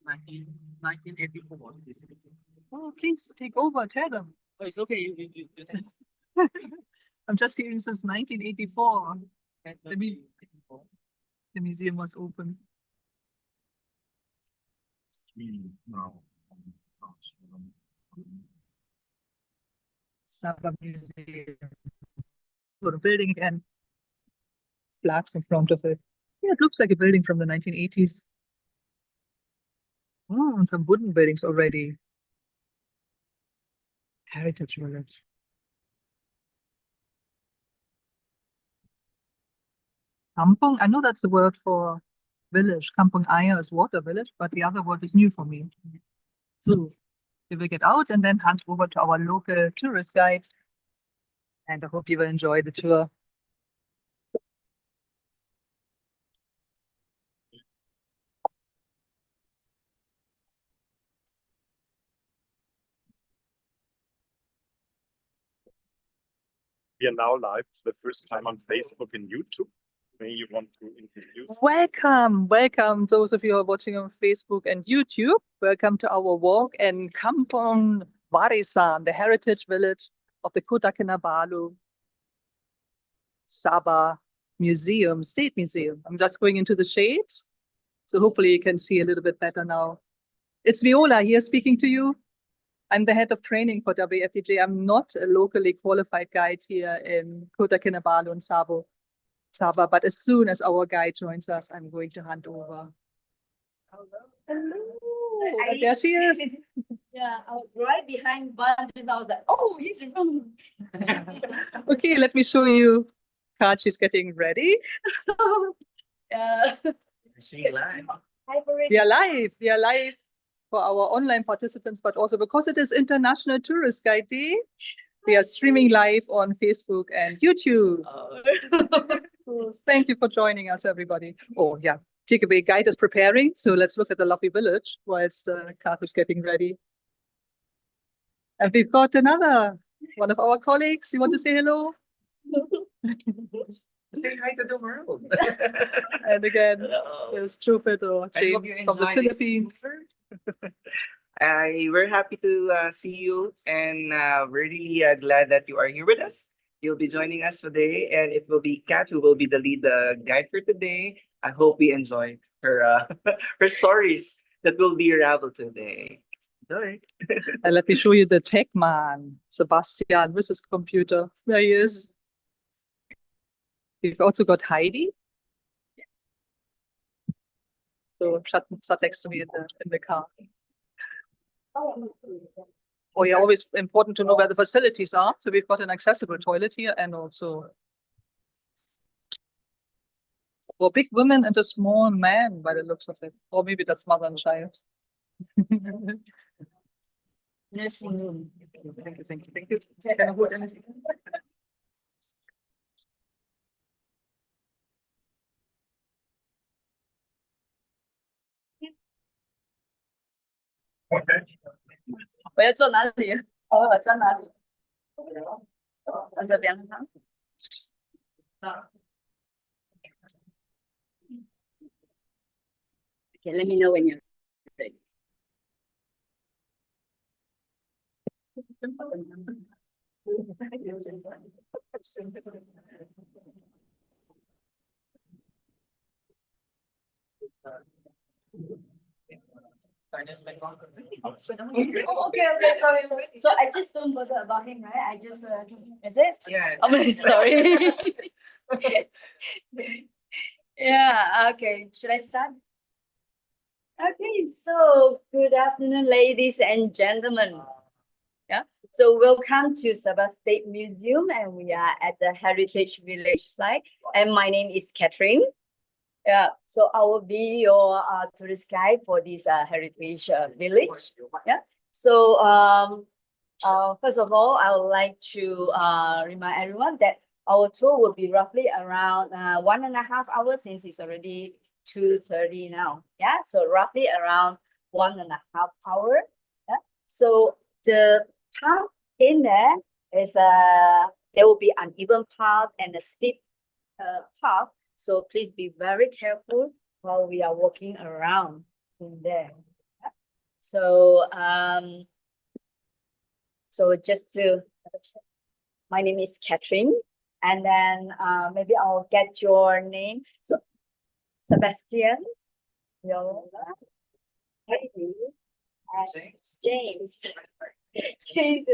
1984. Oh, please take over, tell them. Oh, it's okay. I'm just here since 1984. The museum was open. Sabah Museum. Got a building again. Flags in front of it. Yeah, it looks like a building from the 1980s. Oh, and some wooden buildings already. Heritage Village. Kampung, I know that's the word for village. Kampung Aya is water village, but the other word is new for me. So we will get out and then hand over to our local tourist guide. And I hope you will enjoy the tour. We are now live for the first time on Facebook and YouTube. May you want to introduce? Welcome, those of you who are watching on Facebook and YouTube. Welcome to our walk in Kampung Warisan, the heritage village of the Kota Kinabalu Sabah Museum, State Museum. I'm just going into the shade, so hopefully you can see a little bit better now. It's Viola here speaking to you. I'm the head of training for WFTGA. I'm not a locally qualified guide here in Kota Kinabalu and Sabah, but as soon as our guide joins us, I'm going to hand over. Hello. There she is. Yeah, I was right behind Bunches. I was like, oh, he's wrong. Okay, let me show you. She's getting ready. Yeah. Live. We are live. We are live for our online participants, but also because it is International Tourist Guide Day, we are streaming live on Facebook and YouTube. So thank you for joining us, everybody. Oh, yeah. Takeaway guide is preparing, so let's look at the lovely village whilst Kath is getting ready. And we've got another one of our colleagues. You want to say hello? Say hi to the world. And again, there's Jupiter James from the Philippines. We're happy to see you, and we're really glad that you are here with us. You'll be joining us today, and it will be Kat who will be the lead guide for today. I hope we enjoy her her stories that will be unraveled today. Enjoy. And let me show you the tech man, Sebastian, with his computer. There he is. We've also got Heidi. So sat next to me in the car. Oh, yeah, always important to know where the facilities are. So we've got an accessible toilet here and also for big women and a small man by the looks of it. Or maybe that's mother and child. Nursing room. Thank you, thank you, thank you. Can I hold anything? Okay. 我要坐哪里？哦，在哪里？在这边哈。Okay, let me know when you're ready. Oh, okay, sorry. So I just don't bother about him, right? I just is it? Yeah. Oh, sorry. Yeah, okay. Should I start? Okay, so good afternoon, ladies and gentlemen. Yeah, so welcome to Sabah State Museum, and we are at the Heritage Village site. And my name is Catherine. Yeah, so I will be your tourist guide for this heritage village. Yeah, so first of all, I would like to remind everyone that our tour will be roughly around 1.5 hours since it's already 2:30 now. Yeah, so roughly around 1.5 hours. Yeah, so the path in there is there will be uneven path and a steep path. So please be very careful while we are walking around in there. So so just to double check. My name is Catherine, and then maybe I'll get your name. So Sebastian, Yola, Heidi, and James. James.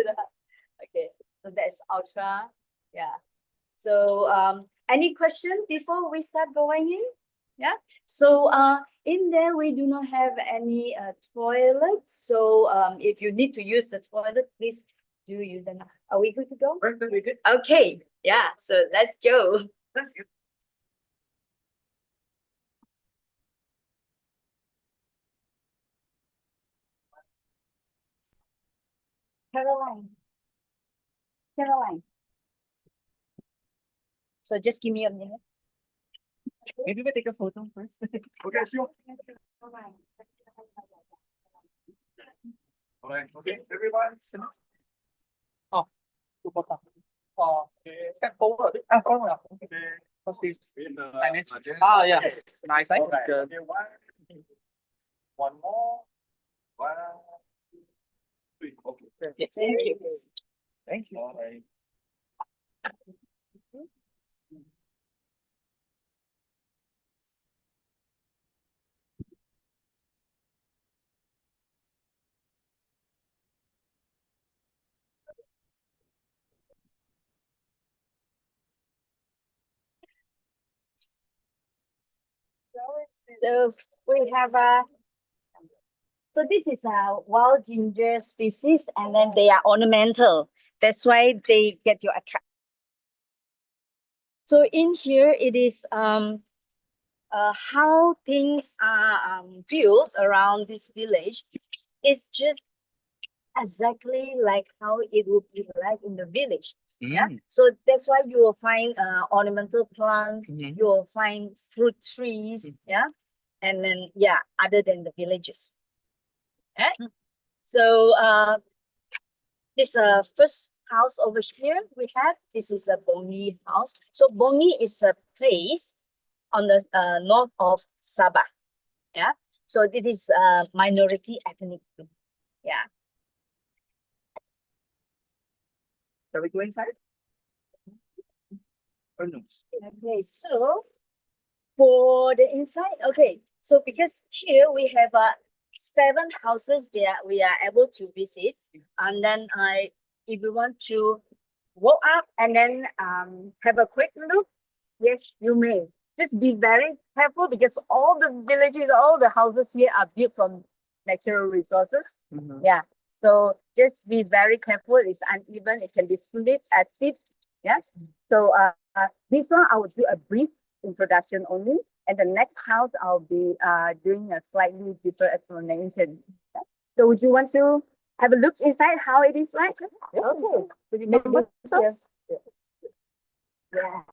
Okay, so that's Ultra. Yeah. So any question before we start going in? Yeah. So in there we do not have any toilet. So if you need to use the toilet, please do use them. Are we good to go? We're good. We're good. Okay. Yeah. So let's go. That's good. Caroline. Caroline. So just give me a minute. Maybe we take a photo first. Okay, sure. Alright, okay, everyone. Step forward. Forward. Okay. What's this? Ah, yes. Nice. Okay, one more. One, two, three. Okay. Thank you. Thank you. All right. So we have so this is a wild ginger species, and then they are ornamental. That's why they get your attraction. So in here it is how things are built around this village. It's just exactly like how it would be like in the village. Yeah. So that's why you will find ornamental plants, Mhm. you will find fruit trees, yeah. And then yeah, other than the villages. Yeah. So this first house over here we have, this is a Bongi house. So Bongi is a place on the north of Sabah. Yeah. So it is a minority ethnic group. Yeah. Shall we go inside? Or no? Okay, so for the inside, okay, so because here we have 7 houses there we are able to visit, and then if you want to walk up and then have a quick look, yes, you may. Just be very careful because all the villages, all the houses here are built from natural resources. Mhm. Yeah. So just be very careful. It's uneven. It can be steep. Yeah. So this one I will do a brief introduction only, and the next house I'll be doing a slightly deeper explanation. Yeah. So would you want to have a look inside how it is like? Okay. Would you make this? Yeah.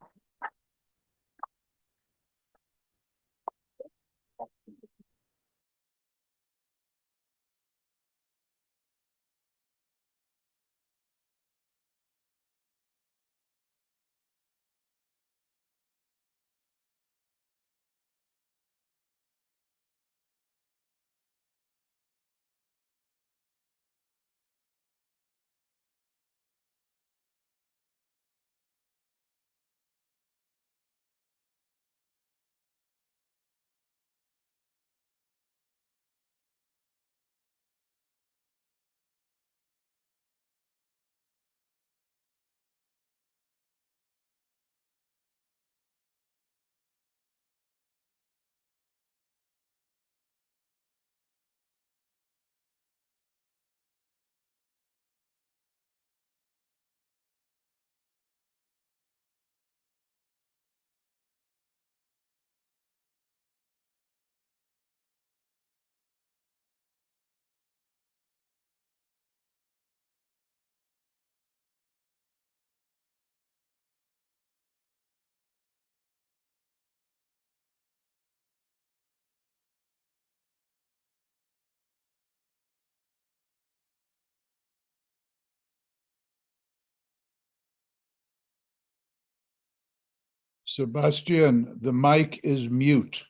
Sebastian, the mic is mute.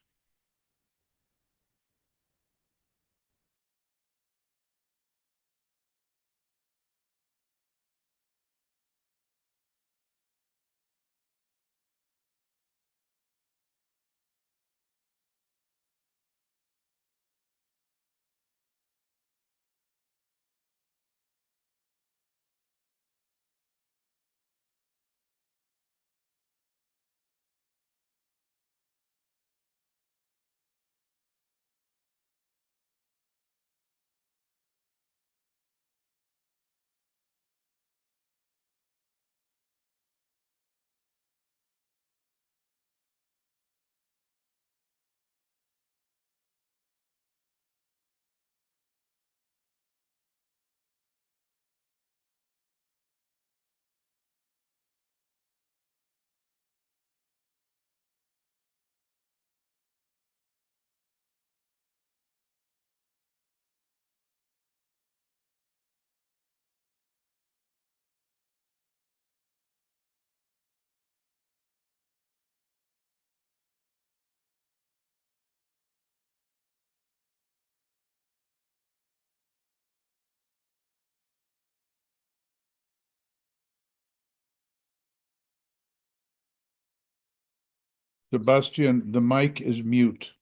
Sebastian, the mic is mute.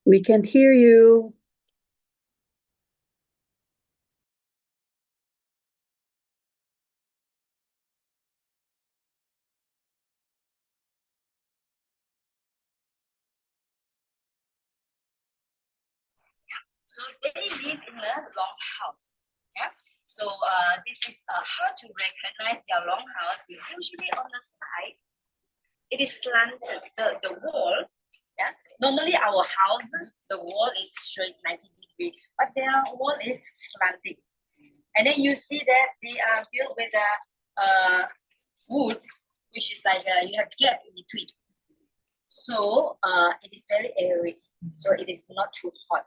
We can hear you. So they live in a long house. Yeah. So this is how to recognize their long house is usually on the side. It is slanted, the wall. Yeah. Normally our houses, the wall is straight 90 degree, but their wall is slanted. And then you see that they are built with a wood, which is like you have gap in between. So it is very airy. So it is not too hot.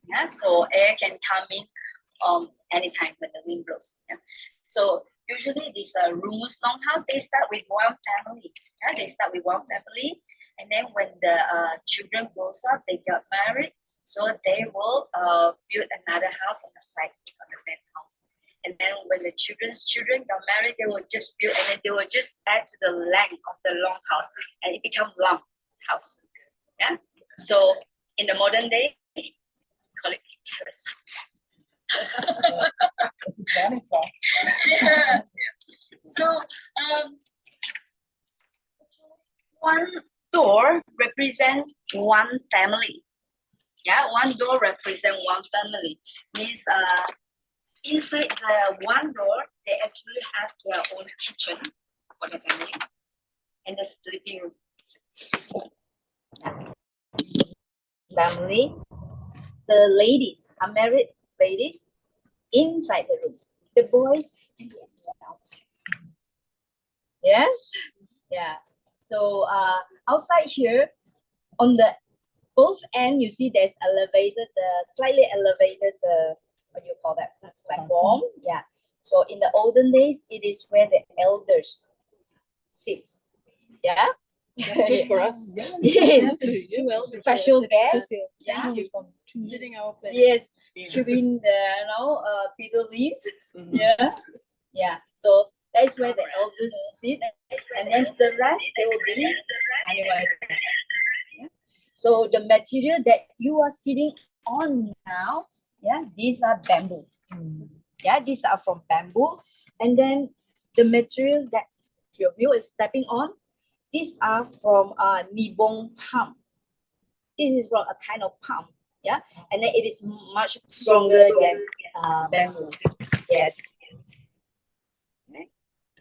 Yeah, so air can come in anytime when the wind blows. Yeah. So usually these Rumus longhouse, they start with one family. Yeah, they start with one family, and then when the children grows up, they got married. So they will build another house on the side on the main house. And then when the children's children got married, they will just build, and then they will just add to the length of the long house, and it becomes long house. Yeah. So in the modern day, call it terrace house. Yeah. So one door represents one family. Yeah, one door represents one family. Means inside the one door, they actually have their own kitchen for the family and the sleeping room. Family, the ladies are married ladies inside the room. The boys can be outside. Yes, yeah. So outside here, on the both end, you see there's elevated, slightly elevated, what do you call that, platform? Yeah. So in the olden days, it is where the elders sit. Yeah. That's good for us. Yes. Two elders. Special Sit guests. there. Yeah. Thank you for sitting our place. Yes. Chewing the bitter leaves. Yeah. Yeah. So that's where the elders sit, and then the rest they will be anywhere. Yeah. So the material that you are sitting on now, yeah, these are bamboo. Yeah, these are from bamboo, and then the material that your view is stepping on, these are from nibong palm. This is from a kind of palm. Yeah, and then it is much stronger than bamboo. Yes.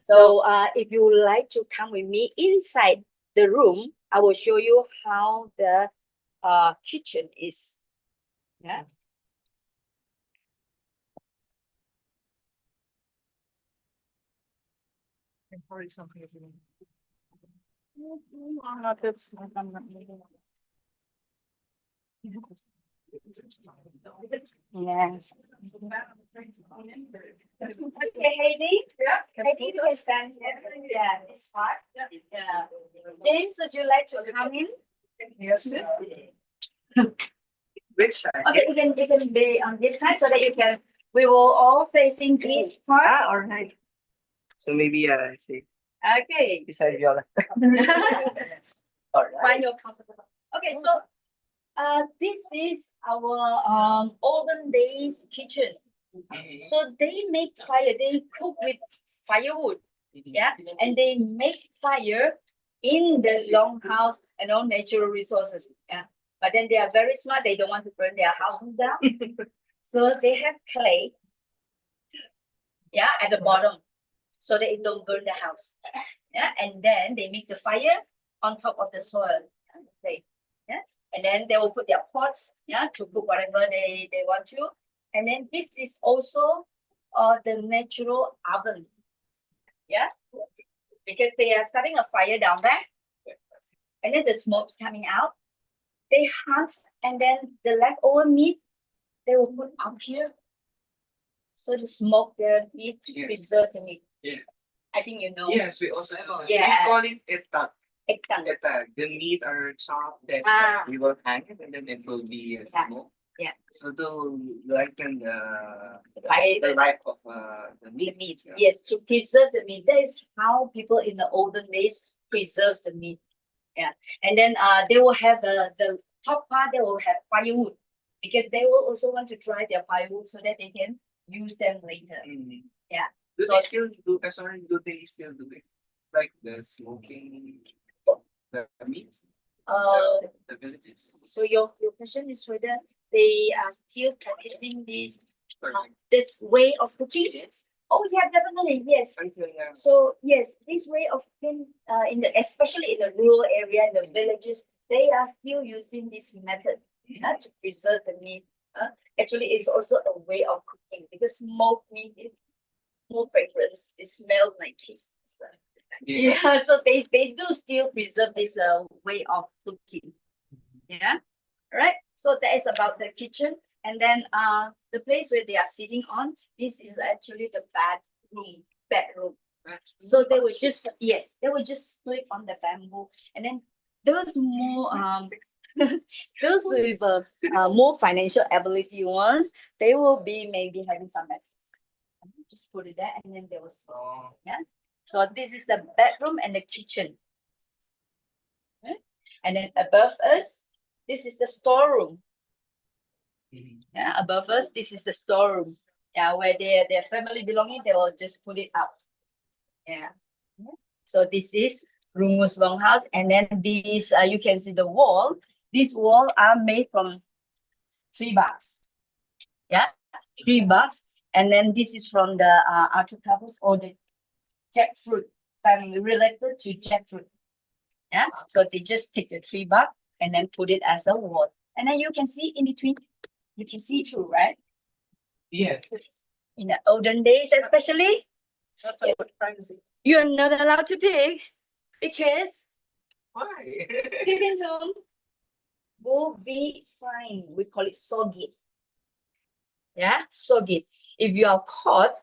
So if you would like to come with me inside the room, I will show you how the kitchen is. Yeah. Yes. Okay, Heidi. Yeah. Heidi, you can stand here. Yeah, this part. Yeah. James, would you like to come in? Yes. Which side? Okay, you can be on this side so that you can. We will all facing this part. Ah, all right. So maybe I say Okay. beside Viola. All right. Find your comfortable. Okay, so this is our olden days kitchen. So they make fire. They cook with firewood. Yeah, and they make fire in the longhouse and all natural resources. Yeah, but then they are very smart. They don't want to burn their houses down, so they have clay. Yeah, at the bottom, so that it don't burn the house. Yeah, and then they make the fire on top of the soil. Clay. Yeah, and then they will put their pots. Yeah, to cook whatever they want to. And then this is also the natural oven. Yeah, because they are starting a fire down there, and then the smoke's coming out. They hunt, and then the leftover meat they will put up here, so to smoke the meat to Yes. preserve the meat. Yeah. I think you know. Yes, we also know. Yes. We call it etag. Ektan. Etag. The meat are chopped, then Ah. we will hang it, and then it will be Yeah. smoked. Yeah. So to lighten Like the life of the the meat. meat. Yeah. Yes, to preserve the meat. That is how people in the olden days preserve the meat. Yeah. And then they will have the top part, they will have firewood because they will also want to dry their firewood so that they can use them later. Mm. Yeah. Do So- they still do? Sorry, do they still do it? Like the smoking the meat? The villages. So your question is whether they are still practicing Or this way of cooking? yes. Oh yeah, definitely, yes. Until now. So yes, this way of cooking, in the especially in the rural area, in the villages, they are still using this method to preserve the meat. Actually, it's also a way of cooking because smoked meat is more fragrance. It smells like this. Yeah. Yeah, so they do still preserve this way of cooking. Yeah, right. So that is about the kitchen, and then the place where they are sitting on. This is actually the bedroom. So they would just they would just sleep on the bamboo, and then those more those with more financial ability ones, they will be maybe having some access. Just put it there, and then they will sleep. Oh. So this is the bedroom and the kitchen. Okay? And then above us, this is the storeroom. Mhm. Yeah, above us, this is the storeroom. Yeah, where their family belonging, they will just put it out. Yeah. So this is Rungu's longhouse, and then these you can see the wall. These walls are made from 3 bucks. Yeah, 3 bucks, and then this is from the outer covers or the jackfruit family related to jackfruit. Yeah, so they just take the 3 buck and then put it as a wall, and then you can see in between. You can see through, right? Yes. In the olden days, especially, That's about privacy. you're not allowed to pick because Why? picking home will be fine. We call it sogit. Yeah, sogit. If you are caught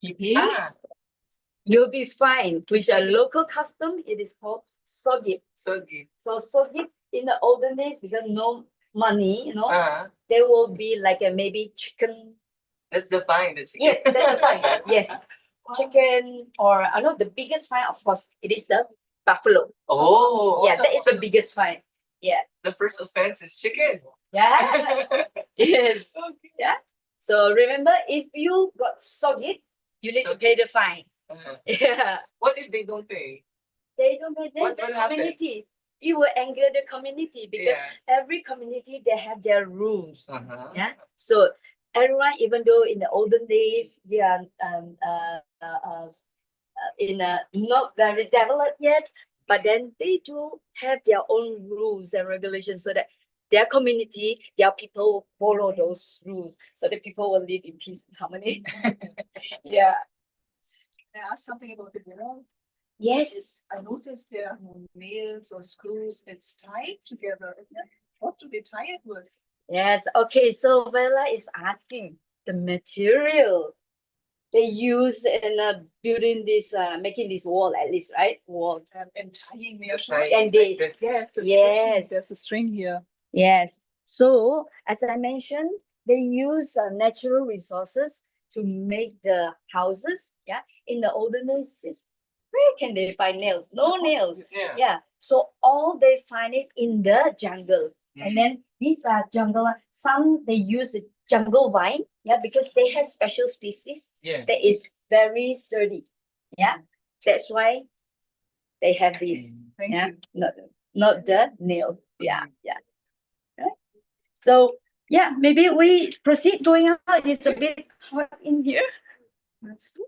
peeping, Ah, you'll be fine. Which a local custom, it is called sogit. so good. So sogit in the olden days, because no money, Ah, there will be like a maybe chicken. that's the fine. The chicken. Yes, that's the fine. Yes, chicken, or I know the biggest fine, of course, it is the buffalo. Oh. Yeah, that is the biggest fine. Yeah. The first offense is chicken. Yeah. Yes. Okay. Yeah. So remember, if you got sogit, you need to pay the fine. Yeah. What if they don't pay? They don't pay What the will happen? community. You will anger the community because every community they have their rules. Uh-huh. Yeah. So everyone, even though in the olden days they are in a not very developed yet, but then they do have their own rules and regulations so that their community, their people will follow those rules so that people will live in peace and harmony. Yeah. Can I ask something about the mirror? Yes. I noticed there are no nails or screws. It's tied together. What do they tie it with? Yes. Okay. So Vela is asking the material they use in building this, making this wall at least, right? Wall. And tying their Like- And this. Yes. the Yes. string. There's a string here. Yes. So as I mentioned, they use natural resources to make the houses. Yeah. In the olden days, where can they find nails? No nails. Yeah. Yeah. So all they find it in the jungle. And then these are jungle. Some they use the jungle vine. Yeah, because they have special species Yeah. that is very sturdy. Yeah. That's why they have this. Thank Yeah. you. Not the nails. Yeah. Yeah. Right. So yeah, maybe we proceed going out. It's a bit hot in here. That's good.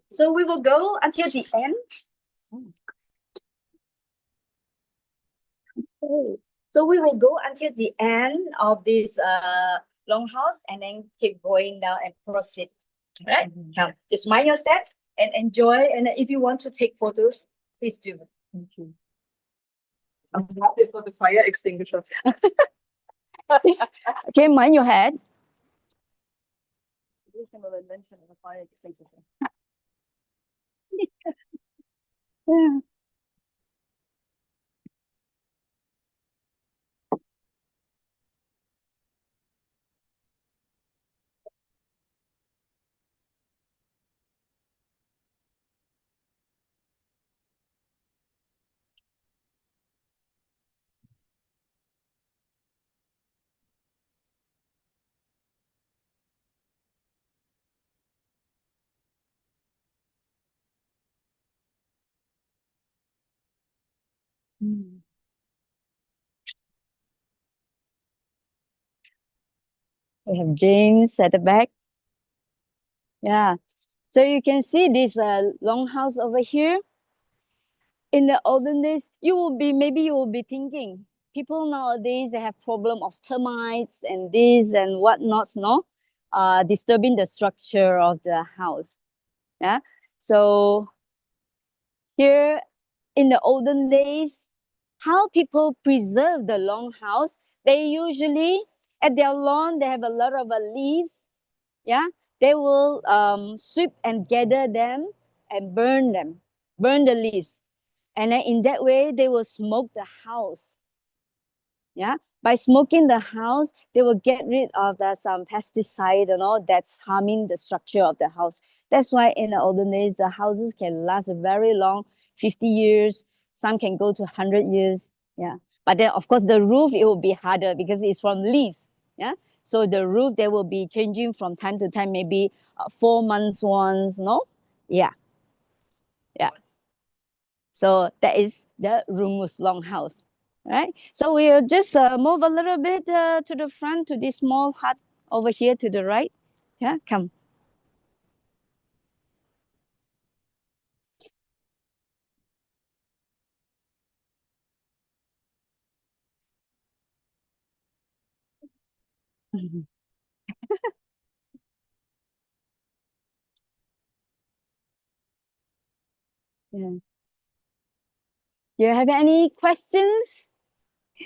So we will go until the end. Okay. So we will go until the end of this longhouse and then keep going down and proceed. Right? Come, just mind your steps and enjoy. And if you want to take photos, please do. Thank you. I'm happy for the fire extinguisher. Okay, mind your head. Yeah. We have James at the back. Yeah. So you can see this longhouse over here. In the olden days, maybe you will be thinking, people nowadays they have problem of termites and this and whatnots, no, disturbing the structure of the house. Yeah. So here in the olden days, how people preserve the longhouse, they usually at their lawn they have a lot of leaves. Yeah, they will sweep and gather them and burn the leaves. And then in that way, they will smoke the house. Yeah, by smoking the house, they will get rid of some pesticide and all that's harming the structure of the house. That's why in the olden days, the houses can last very long, 50 years. Some can go to 100 years. Yeah, but then of course the roof, it will be harder because it's from leaves. Yeah, so the roof, they will be changing from time to time, maybe 4 months once. No, yeah, yeah. So that is the Rumus Longhouse, right? So we'll just move a little bit to the front to this small hut over here to the right. Yeah, come. Yeah. Do you have any questions? So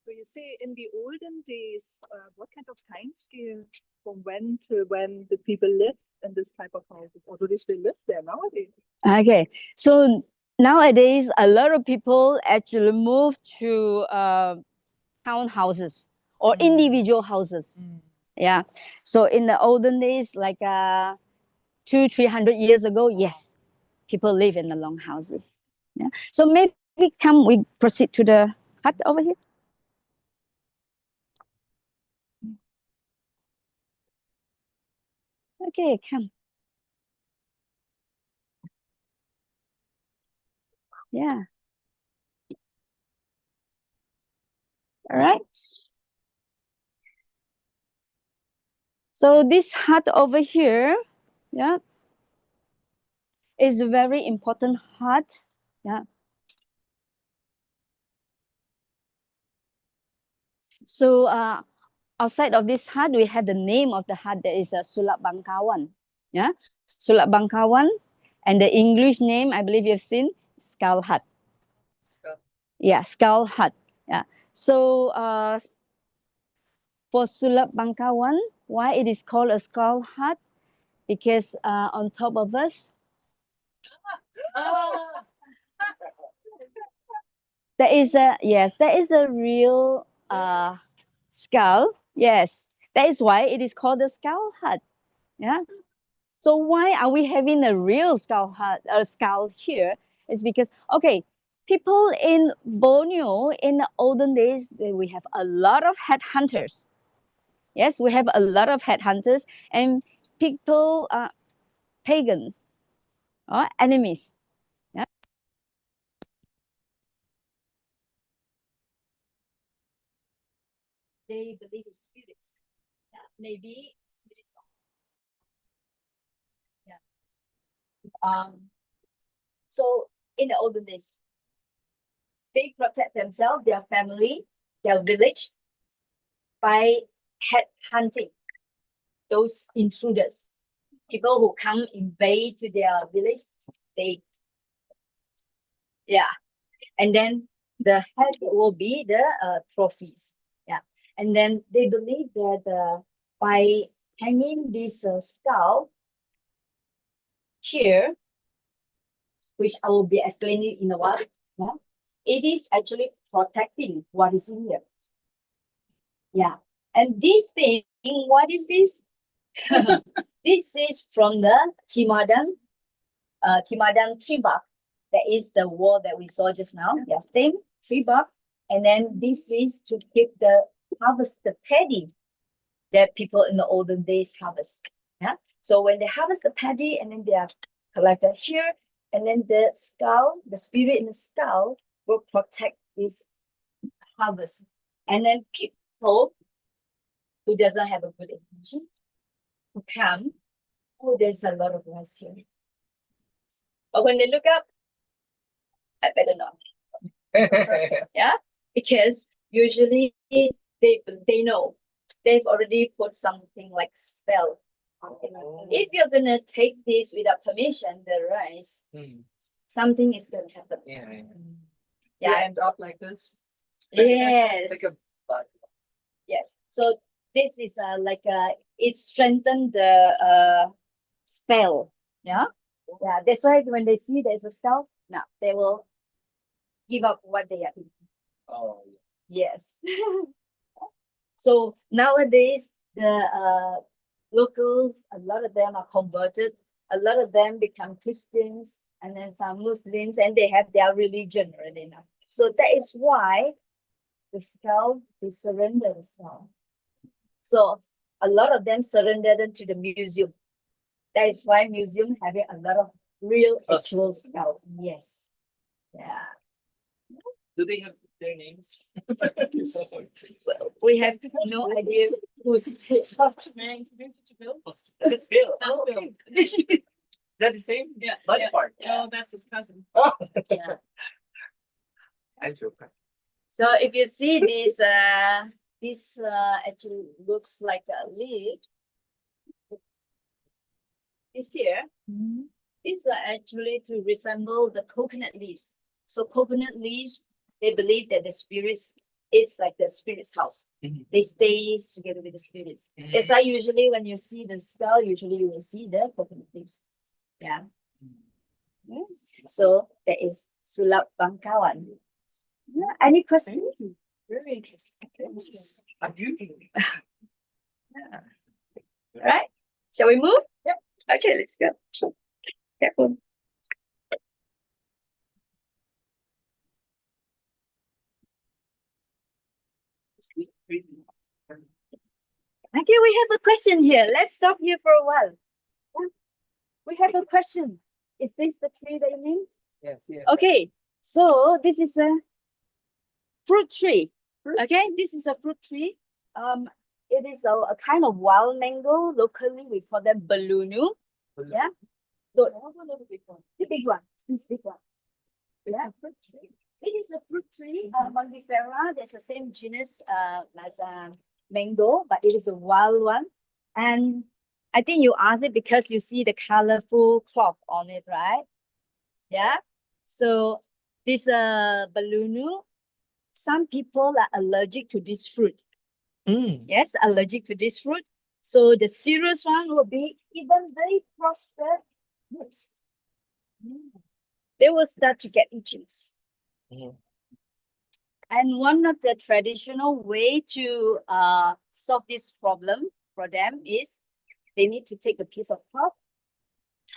you say in the olden days, what kind of time scale from when to when the people lived in this type of houses, or do they still live there nowadays? Okay, so nowadays a lot of people actually move to townhouses or individual houses. Yeah, so in the olden days, like 200-300 years ago, yes, people live in the long houses. Yeah, so maybe we proceed to the hut over here. Okay, come. Yeah. All right. So this hut over here, yeah, is a very important hut. Yeah. So outside of this hut, we have the name of the hut that is Sulap Bangkawan. Yeah, Sulap Bangkawan, and the English name I believe you've seen, Skull Hut. Yeah, Skull Hut. Yeah. So for Sulap Bangkawan, why it is called a Skull Hut? Because on top of us, there is a real skull. Yes, that is why it is called the Skull Hut. Yeah. So why are we having a real skull hut, a skull here? It's because, okay, people in Borneo in the olden days, we have a lot of headhunters. Yes, we have a lot of headhunters, and people, pagans or enemies. Yeah. They believe in spirits. Yeah, maybe spirits. Yeah. So in the olden days, they protect themselves, their family, their village by head hunting those intruders, people who come invade to their village. They, yeah, and then the head will be the trophies. Yeah, and then they believe that by hanging this skull here, which I will be explaining in a while, yeah, it is actually protecting what is in here. Yeah, and this thing, what is this? This is from the Timadan tree bark. That is the wall that we saw just now. Yeah, same tree bark. And then this is to keep the paddy that people in the olden days harvest. Yeah. So when they harvest the paddy and then they are collected here, and then the skull, the spirit in the skull will protect this harvest. And then people who doesn't have a good intention who come, oh, there's a lot of rice here. But when they look up, I better not. Yeah, because usually they know they've already put something like spell. If you're gonna take this without permission, the rice, something is gonna happen. Yeah. You Yeah. end up like this. Yes. Like a bug. Yes. So this is it strengthened the spell. Yeah. Yeah. That's why when they see there's a spell, now they will give up what they are doing. Oh. Yes. So nowadays, the locals, a lot of them are converted. A lot of them become Christians, and then some Muslims, and they have their religion already now. So that is why the skull, they surrender the skull. So a lot of them surrender them to the museum. That is why museum having a lot of real actual skull. Yes. Yeah. Do they have their names? Well, we have no idea who's Man, That's Bill. That's Oh, Bill. okay. Is that the same Yeah, body yeah. part? Oh, that's his cousin. Oh, Yeah. I'm joking. So if you see this actually looks like a leaf. This here, these are actually to resemble the coconut leaves. So coconut leaves, they believe that the spirits, it's like the spirit's house. Mhm. They stay together with the spirits. Mhm. That's why usually when you see the skull, usually you will see the coconut leaves. Yeah. Yes. So that is Sulap Bangkawan. Yeah. Any questions? Very interesting. Unusual. Yeah. Right? Shall we move? Yep. Okay, let's go. Careful. Okay, we have a question here. Let's stop here for a while. We have a question. Is this the tree that you mean? Yes, yes. Okay, so this is a fruit tree. Okay, this is a fruit tree. It is a kind of wild mango. Locally, we call them balunu. Yeah. So, the big one. This big one. Yeah. It is a fruit tree, Mangifera. There's the same genus as mango, but it is a wild one. And I think you asked it because you see the colorful cloth on it, right? Yeah. So this balloon, some people are allergic to this fruit. Yes, allergic to this fruit. So the serious one will be even very frosted fruits. They will start to get itches. And one of the traditional way to solve this problem for them is they need to take a piece of cloth,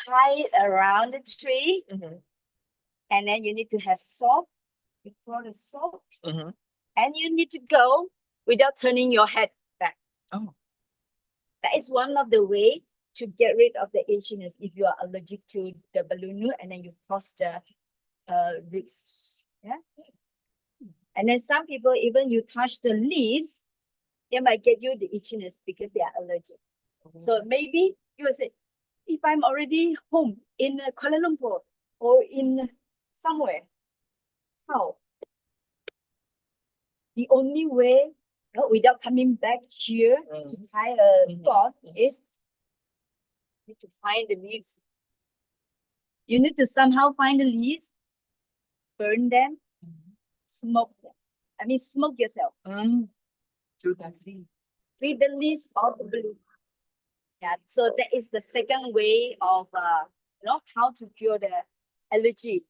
tie it around the tree, and then you need to have soap. You pour the soap, and you need to go without turning your head back. Oh. That is one of the way to get rid of the itchiness if you are allergic to the balloon and then you cross the roots. Yeah. And then some people, even you touch the leaves, it might get you the itchiness because they are allergic. So maybe you will say, if I'm already home in Kuala Lumpur or in somewhere, how? The only way without coming back here to tie a cloth is you need to find the leaves. You need to somehow find the leaves, burn them, smoke them. I mean, smoke yourself. To that leaf. With the leaves of the balloon. Yeah, so that is the second way of how to cure the allergy.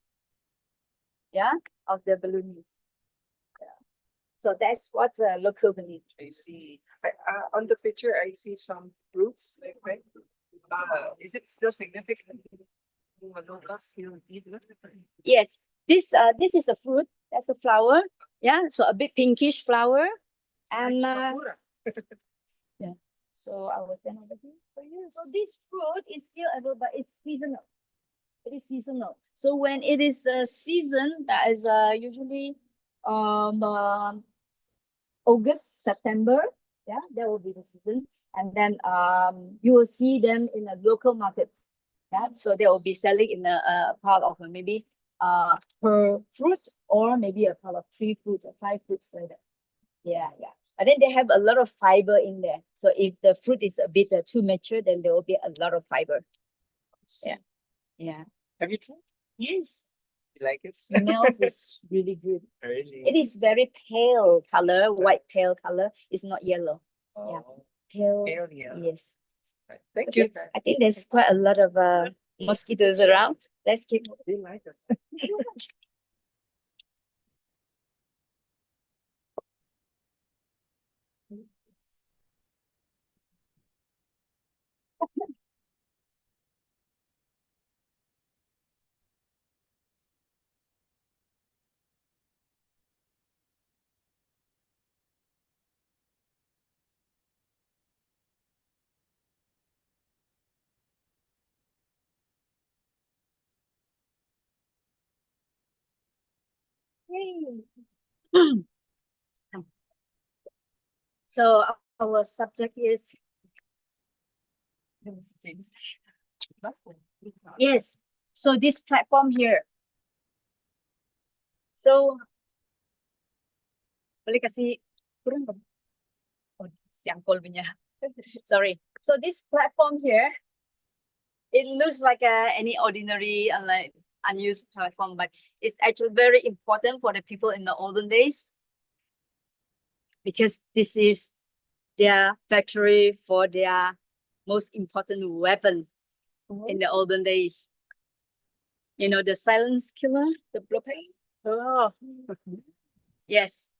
Yeah, of the balloon leaf. Yeah. So that's what local belief. I see. On the picture, I see some fruits. Right? Is it still significant? Locals still eat it? Yes, this is a fruit. That's a flower. Yeah, so a bit pinkish flower. And yeah, so I was then over here for years. So this fruit is still available, but it's seasonal. It is seasonal. So when it is a season, that is usually August, September. Yeah, that will be the season. And then you will see them in the local markets. Yeah, so they will be selling in a part of maybe per fruit or maybe a part of 3 fruits or 5 fruits like that. Yeah, yeah. But then they have a lot of fiber in there. So if the fruit is a bit too mature, then there will be a lot of fiber. Yeah. Yeah. Have you tried? Yes. You like it? Smells is really good. Really? It is very pale color, white pale color. It's not yellow. Yeah. Oh, Pale. pale yellow. Yes. Thank you. I think there's quite a lot of mosquitoes around. Let's keep. They like us. So our subject is yes. So this platform here. So boleh kasih kurang ke? Oh, siangkol punya. Sorry. So this platform here, it looks like any ordinary like unused platform, but it's actually very important for the people in the olden days because this is their factory for their most important weapon in the olden days. You know, the silence killer, the blowpipe. Oh. Yes.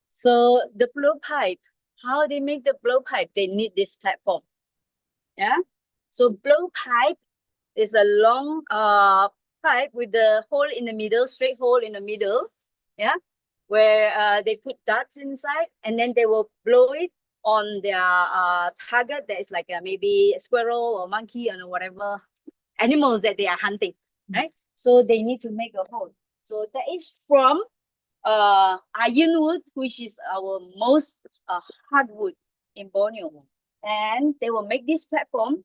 So the blowpipe, how they make the blowpipe, they need this platform. Yeah. So blowpipe is a long pipe with the hole in the middle, straight hole in the middle. Yeah. Where they put darts inside and then they will blow it on their target that is like maybe a squirrel or monkey or whatever animals that they are hunting, right? So they need to make a hole. So that is from ironwood, which is our most hardwood in Borneo. And they will make this platform,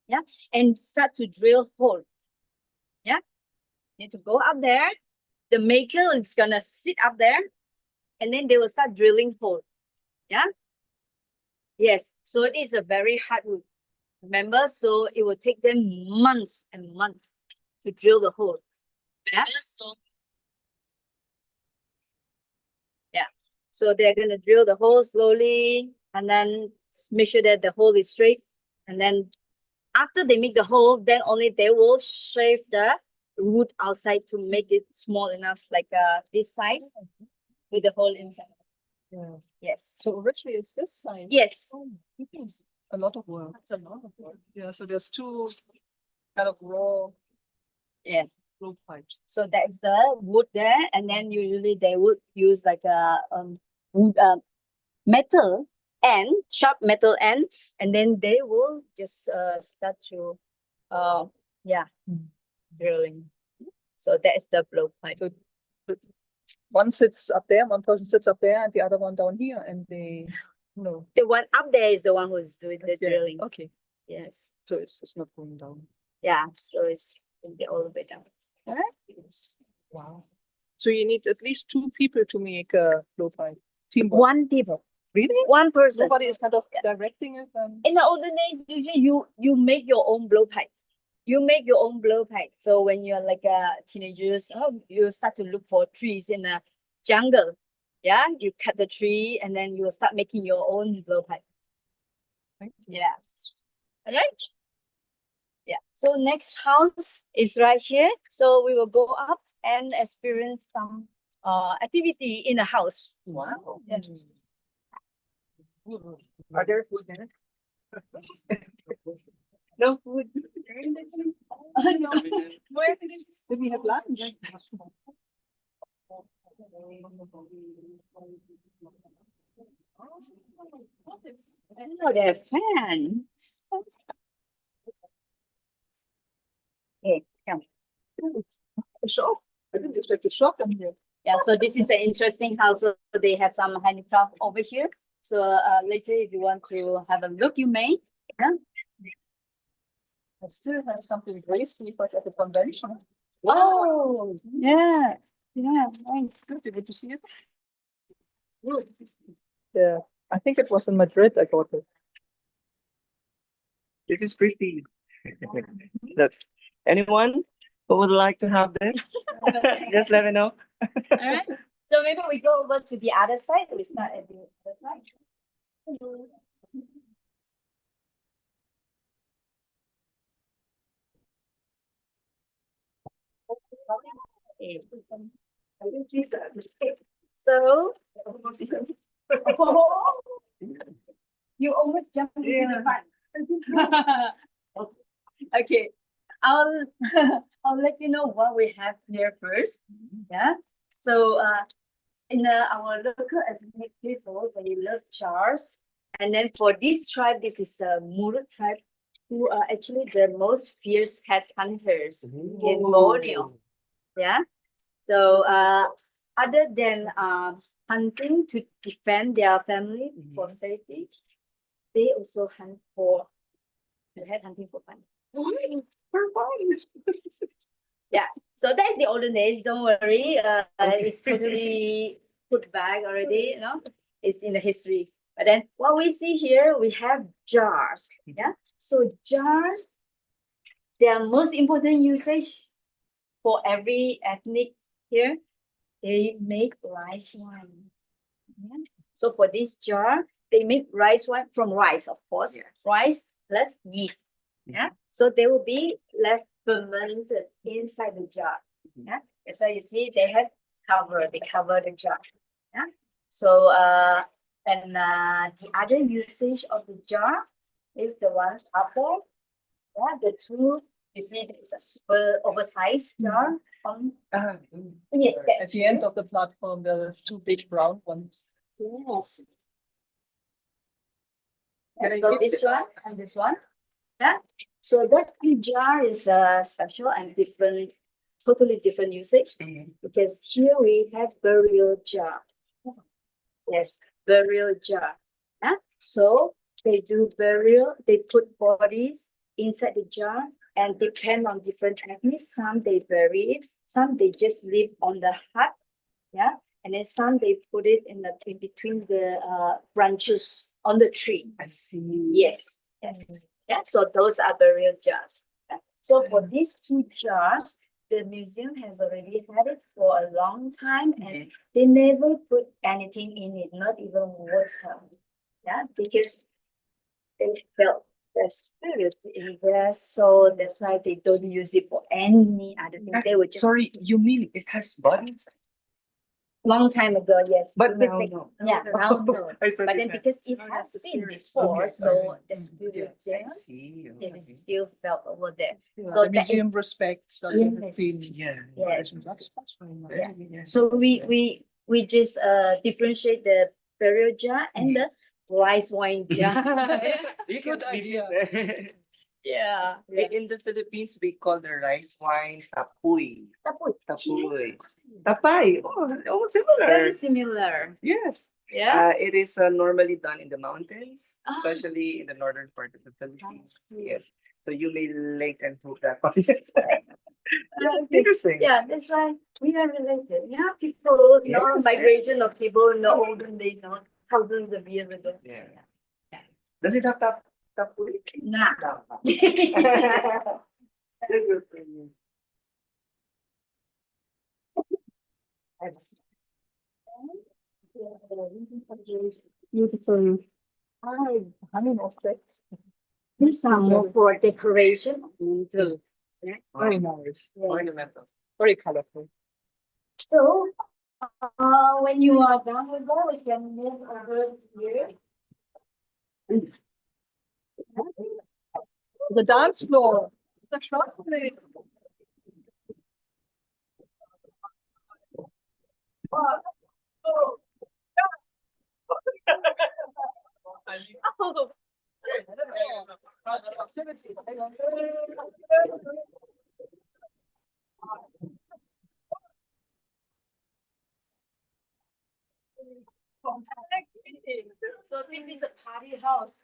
yeah, and start to drill hole. Yeah, need to go up there. The maker is gonna sit up there, and then they will start drilling hole. Yeah. Yes, so it is a very hard wood. Remember, so it will take them months and months to drill the hole. Yeah. Yeah. So they're gonna drill the hole slowly and then make sure that the hole is straight. And then after they make the hole, then only they will shave the wood outside to make it small enough, like this size, with the hole inside. Yeah. Yes. So originally it's this size. Yes. Oh, it is a lot of work. That's a lot of work. Yeah, so there's two kind of raw Yeah. rope pipes. So that's the wood there, and then usually they would use like a wood, metal end, sharp metal end, and then they will just start to yeah, drilling. So that is the blowpipe. So one sits up there, one person sits up there, and the other one down here, and they no. The one up there is the one who's doing the Yeah, drilling. okay, Yes. so it's not going down. Yeah. So it's all the way down. Wow. So you need at least two people to make a blowpipe. Teamwork. One people, Really? one person. Nobody is kind of Yeah. directing it. In the olden days, usually you make your own blowpipe. You make your own blowpipe. So when you're like a teenagers, you start to look for trees in the jungle. Yeah, you cut the tree and then you will start making your own blowpipe. Yeah. All right. Yeah. So next house is right here. So we will go up and experience some activity in the house. Wow. Yeah. Are there food there? No food. No. Where Did we have lunch? Oh, they have fans. Okay, come. A shop? I didn't expect a shop in here. Yeah, so this is an interesting house. So they have some handicraft over here. So later, if you want to have a look, you may. Yeah. I still have something gracefully, but at a convention. Oh, yeah, yeah, nice. Did you see it? Yeah, I think it was in Madrid. I got it. It is pretty. Look, anyone who would like to have this? Just let me know. All right. So maybe we go over to the other side. We start at the other side. Okay. So you almost jumped into the fun. Okay, I'll I'll let you know what we have here first. Yeah. So in our local ethnic people, they love jars. And then for this tribe, this is the Murut tribe, who are actually the most fierce headhunters in Borneo. Yeah. So other than hunting to defend their family for safety, they also hunt for hunting for fun. Yeah. So that's the olden days. Don't worry. It's totally put back already. You know, it's in the history. But then what we see here, we have jars. Yeah. So jars, their most important usage for every ethnic here, they make rice wine. Yeah. So for this jar, they make rice wine from rice, of course. Yes. Rice plus yeast. Yeah. So they will be left fermented inside the jar. Yeah. That's why you see they have cover. They cover the jar. Yeah. So and the other usage of the jar is the ones up there. Yeah. The two. You see, it's a super oversized jar. Yes. At the end of the platform, there's two big brown ones. Yes. Can I So get this the- one and this one. Yeah. So that jar is special and different, totally different usage, because here we have burial jar. Yes, burial jar. Yeah. So they do burial, they put bodies inside the jar and depend on different ethnics. Some they bury it, some they just leave on the hut. Yeah. and then some they put it in between the branches on the tree. I see. Yes, yes. Yeah, so those are burial jars. Yeah. So for these two jars, the museum has already had it for a long time and they never put anything in it, not even water. Yeah, because they felt the spirit in there, so that's why they don't use it for any other thing. They would just Sorry, you mean it has body inside? long time ago, yes. But because now they- no. Yeah, now no. I thought But it then has. because it Oh, has that's the been spirit. before, Okay, so okay. the spirit I there, see. it Okay. is still felt over there. Yeah, So the that is- museum respects that they have Yes. been. Yeah. Yes. That's very nice. Yeah. Yes, So yes, yes. we just differentiate the burial jar and the rice wine jar. You Good can leave idea. it there. Yeah. In the Philippines, we call the rice wine tapuy. Tapoy. Tapuy. Tapay. Oh, almost Very similar. similar. Yes. Yeah. It is normally done in the mountains, Ah. especially in the northern part of the Philippines. see. Yes. So you may late and prove that one. Okay. Interesting. Yeah, that's why we are related. Yeah, people, Yes, migration of people in the olden days, thousands of years ago. Yeah. Yeah. Does it have tapuy? Nah. No. Beautiful. Hanging objects. These are more for decoration of little. Very nice. Yes. Ornamental. Very colorful. So, when you are done with that, we can move over here. The dance floor. The translate. So this is a party house.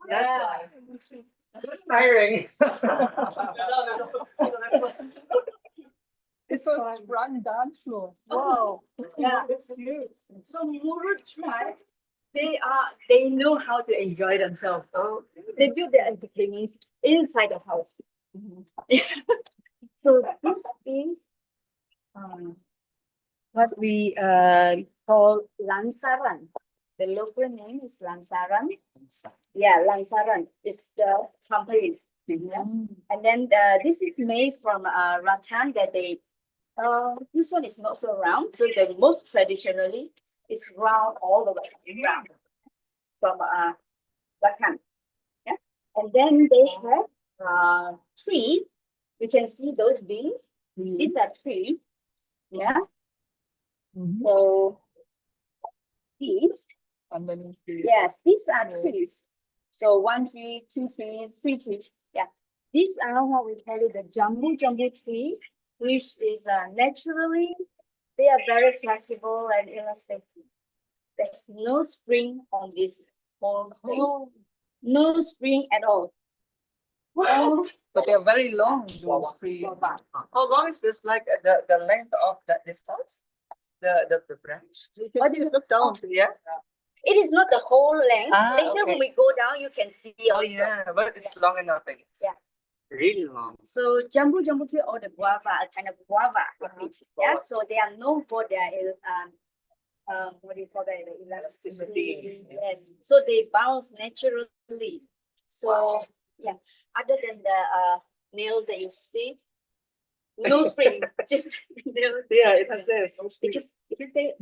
That's That's tiring. It's a sprung dance floor. Wow. Yeah. So Muru tribe, they know how to enjoy themselves. Oh, They do their entertainment inside the house. So this is what we call lansaran. The local name is lansaran. Yeah, lansaran is the trampoline. Yeah. And then this is made from rattan that they this one is not so round. So the most traditionally is round all the way round from rattan. Yeah. And then they have tree. You can see those beams. These are tree. Yeah. So these, Underneath the. yes, these are trees. So 1 tree, 2 trees, 3 trees. Yeah. These are what we call it the jumbo tree, which is naturally, they are very flexible and elastic. There's no spring on this whole thing. No spring at all. what? But they're very long, those trees. How long is this? Like the length of that distance? The branch? You can see, look down. Yeah. It is not the whole length. Ah, Later okay. when we go down, you can see Oh also. yeah, but it's long enough. I guess. Yeah. Really long. So jumbo tree or the guava, a kind of guava. Yeah, so they are known for their what do you call that? The elasticity. Yes. So they bounce naturally. So yeah, other than the nails that you see, no spring, just nails. Yeah, it has this. Because they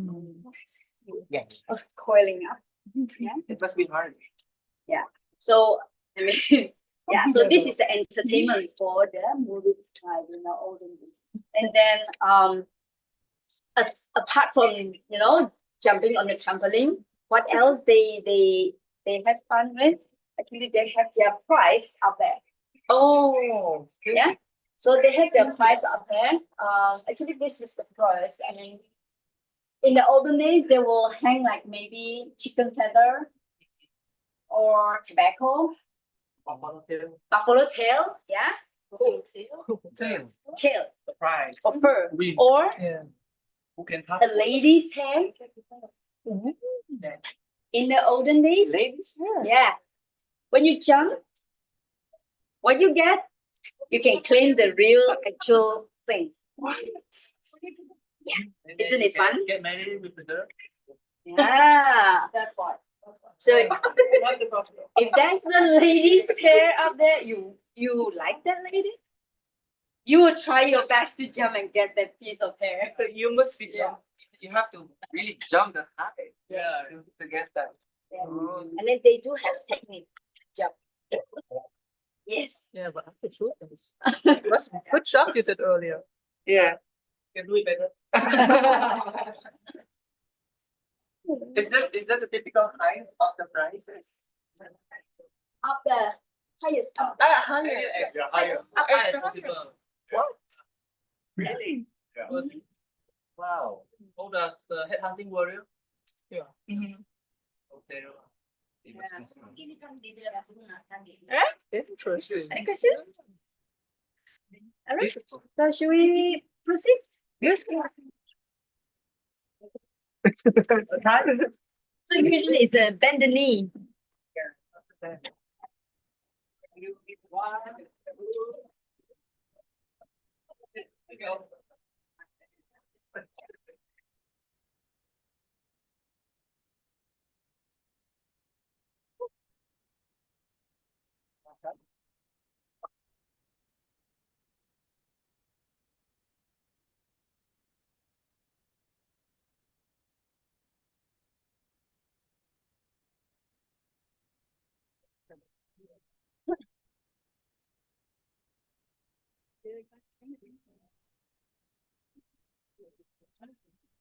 Yeah, are coiling up. Yeah. it must be hard. So I mean, yeah. So this is the entertainment for the Muru tribe in the olden days. And then apart from jumping on the trampoline, what else they have fun with? Actually, they have their prize up there. Oh, okay. Yeah. So they have their prize up there. Actually, this is the prize. I mean, in the olden days, they will hang like maybe chicken feather or tobacco, buffalo tail, yeah, Tail. tail The prize. or fur, We- or Yeah. Who can a lady's hair. In the olden days, Ladies? yeah, when you jump, what you get, you can claim the real actual thing. What? Isn't it fun? Get married with the girl? Yeah. That's why. So if that's the lady's hair up there, you like that lady? You will try your best to jump and get that piece of hair. So you must be Yeah. you have to really jump that high. Yes. To get that. Yes. Oh. And then they do have technique. Jump. Yes. Yeah, but after shortens. Good job you did earlier. Yeah. You can do it better. Is that the typical height of the prizes? Up the highest up. Higher. Yeah, higher. Up Extra higher. possible. What? Really? Yeah. Wow. Oh, that's the headhunting warrior. Mm-hmm. Okay. Interesting. Any questions? All right. So should we proceed? Yes. So usually it's a bend the knee.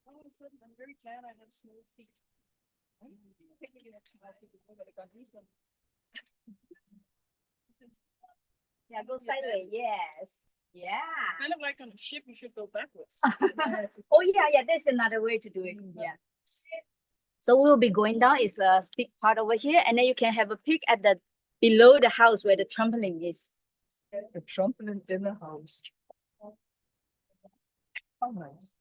All of a sudden, I'm very glad I have small feet. Yeah, go sideways. Yes. Yeah. Kind of like on a ship, you should go backwards. Oh yeah, that's another way to do it. Yeah. So we'll be going down. It's a steep part over here, and then you can have a peek at the below the house where the trampoline is. The trampoline in the house. How nice.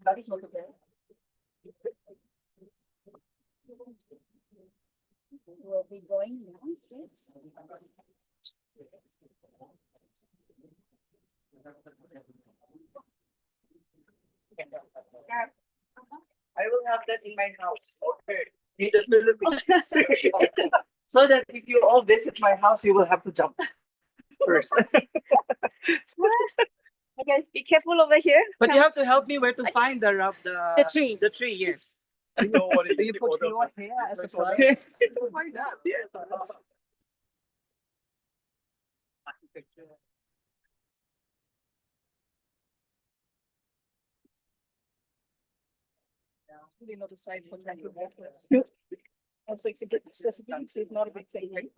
That is not okay. We'll be going down straight. I will have that in my house. Okay. In the Philippines. So that if you all visit my house, you will have to jump first. Okay, be careful over here. But you have to help me where to find the tree. The tree, yes. You know what it Do is? you the put order your of the- hair as a the order of prize? Why not? Yes. Really not a side for example. Also, accessibility is not a big thing, right?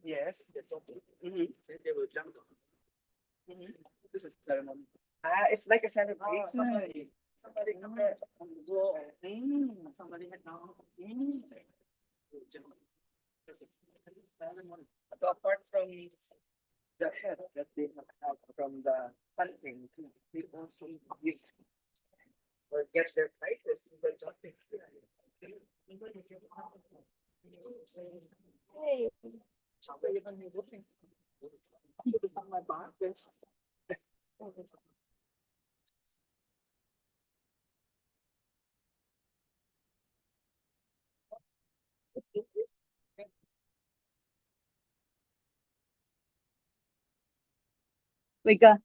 Yes. Mhm. They will jump. This is ceremony. It's like a celebration. Somebody come there on the wall. Somebody had now. So apart from the head that they have from the hunting, they also give or get their prizes in the jumping. Hey. So even me looking. Put it on my back. Yes. We go.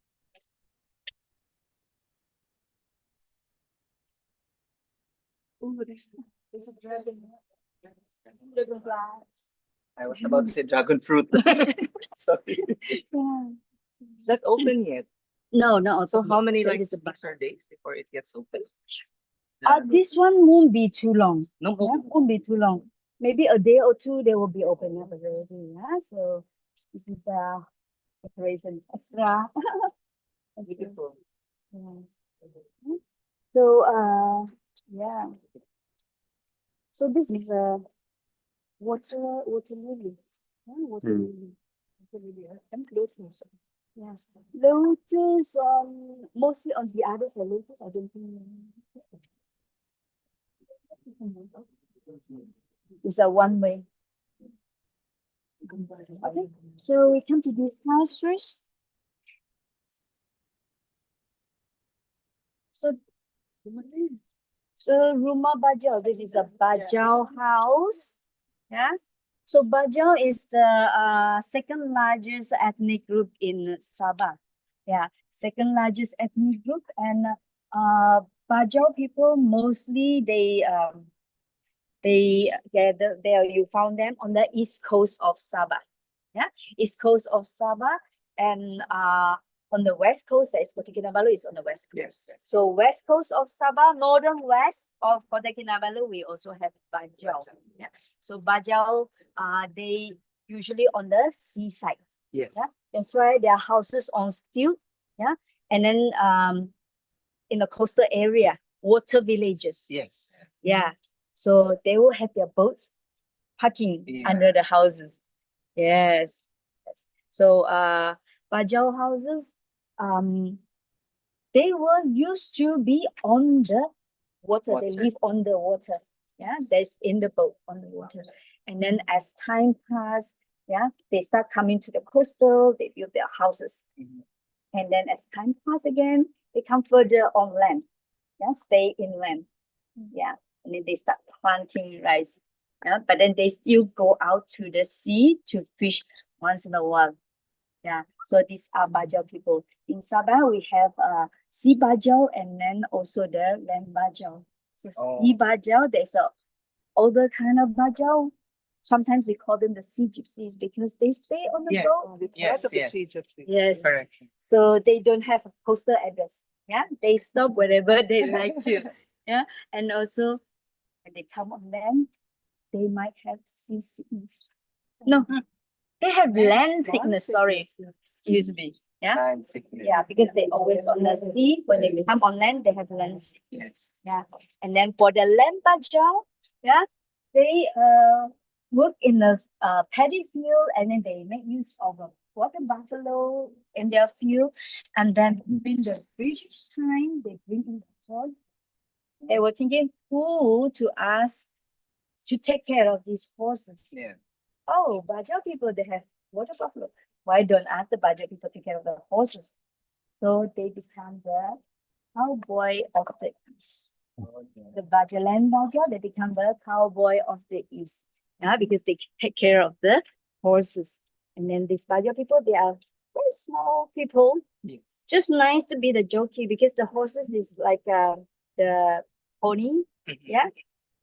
Oh, there's a dragon. Dragonflies. I was about to say dragon fruit. Sorry. Yeah. Is that open yet? No, no. So how many So like it is a weeks or days before it gets open? this one won't be too long. No, Yeah, won't be too long. Maybe a day or two they will be open up already. Yeah. So this is decoration extra. beautiful. Yeah. So yeah. So this is a water lily. Yeah, water lily. Water lily, and lotus. Yeah. Lotus mostly on the other side. Lotus, I don't think. It's a one way. Okay, so we come to this house first. So, Rumah Bajau, this is a Bajau house. Yeah. So Bajau is the second largest ethnic group in Sabah. Yeah, second largest ethnic group, and Bajau people mostly they gather there. You found them on the east coast of Sabah. Yeah, east coast of Sabah, and on the west coast, that is Kota Kinabalu is on the west coast. Yes. So west coast of Sabah, northern west of Kota Kinabalu, we also have Bajau. Yeah. So Bajau, they usually on the seaside. Yes. Yeah. That's why their houses on steel. Yeah. And then in the coastal area, water villages. Yes. Yeah. So they will have their boats parking under the houses. Yes. Yes. So Bajau houses, they were used to be on the water. They Water. live on the water. Yeah, that's in the boat on the water. And then as time passed, yeah, they start coming to the coastal, they build their houses. Mhm. And then as time passed again, they come further on land. Yeah, stay inland. Yeah. And then they start planting rice. Yeah, but then they still go out to the sea to fish once in a while. Yeah, so these are Bajau people. In Sabah, we have sea Bajau and then also the land Bajau. So sea Bajau, there's a older kind of Bajau. Sometimes we call them the sea gypsies because they stay on the Yeah. boat. Yes, yes. Yes. Correct. So they don't have a postal address. Yeah, they stop wherever they like to. Yeah, and also when they come on land, they might have seasickness. No, they have land sickness. Sorry, excuse me. Yeah, Land sickness. yeah, because they always on the sea. When they come on land, they have land sickness. Yes. Yeah, and then for the land Bajau, yeah, they work in the paddy field, and then they make use of a water buffalo in their field, and then in the British time, they bring in the horse. They were thinking who to ask to take care of these horses. Yeah. Oh, Bajau people, they have water buffalo. Why don't ask the Bajau people to take care of the horses? So they become the cowboy of the East. The Bajaland Bajau, they become the cowboy of the East. Yeah, because they take care of the horses. And then these Bajau people, they are very small people. Yes. Just nice to be the jockey because the horses is like the pony. Yeah.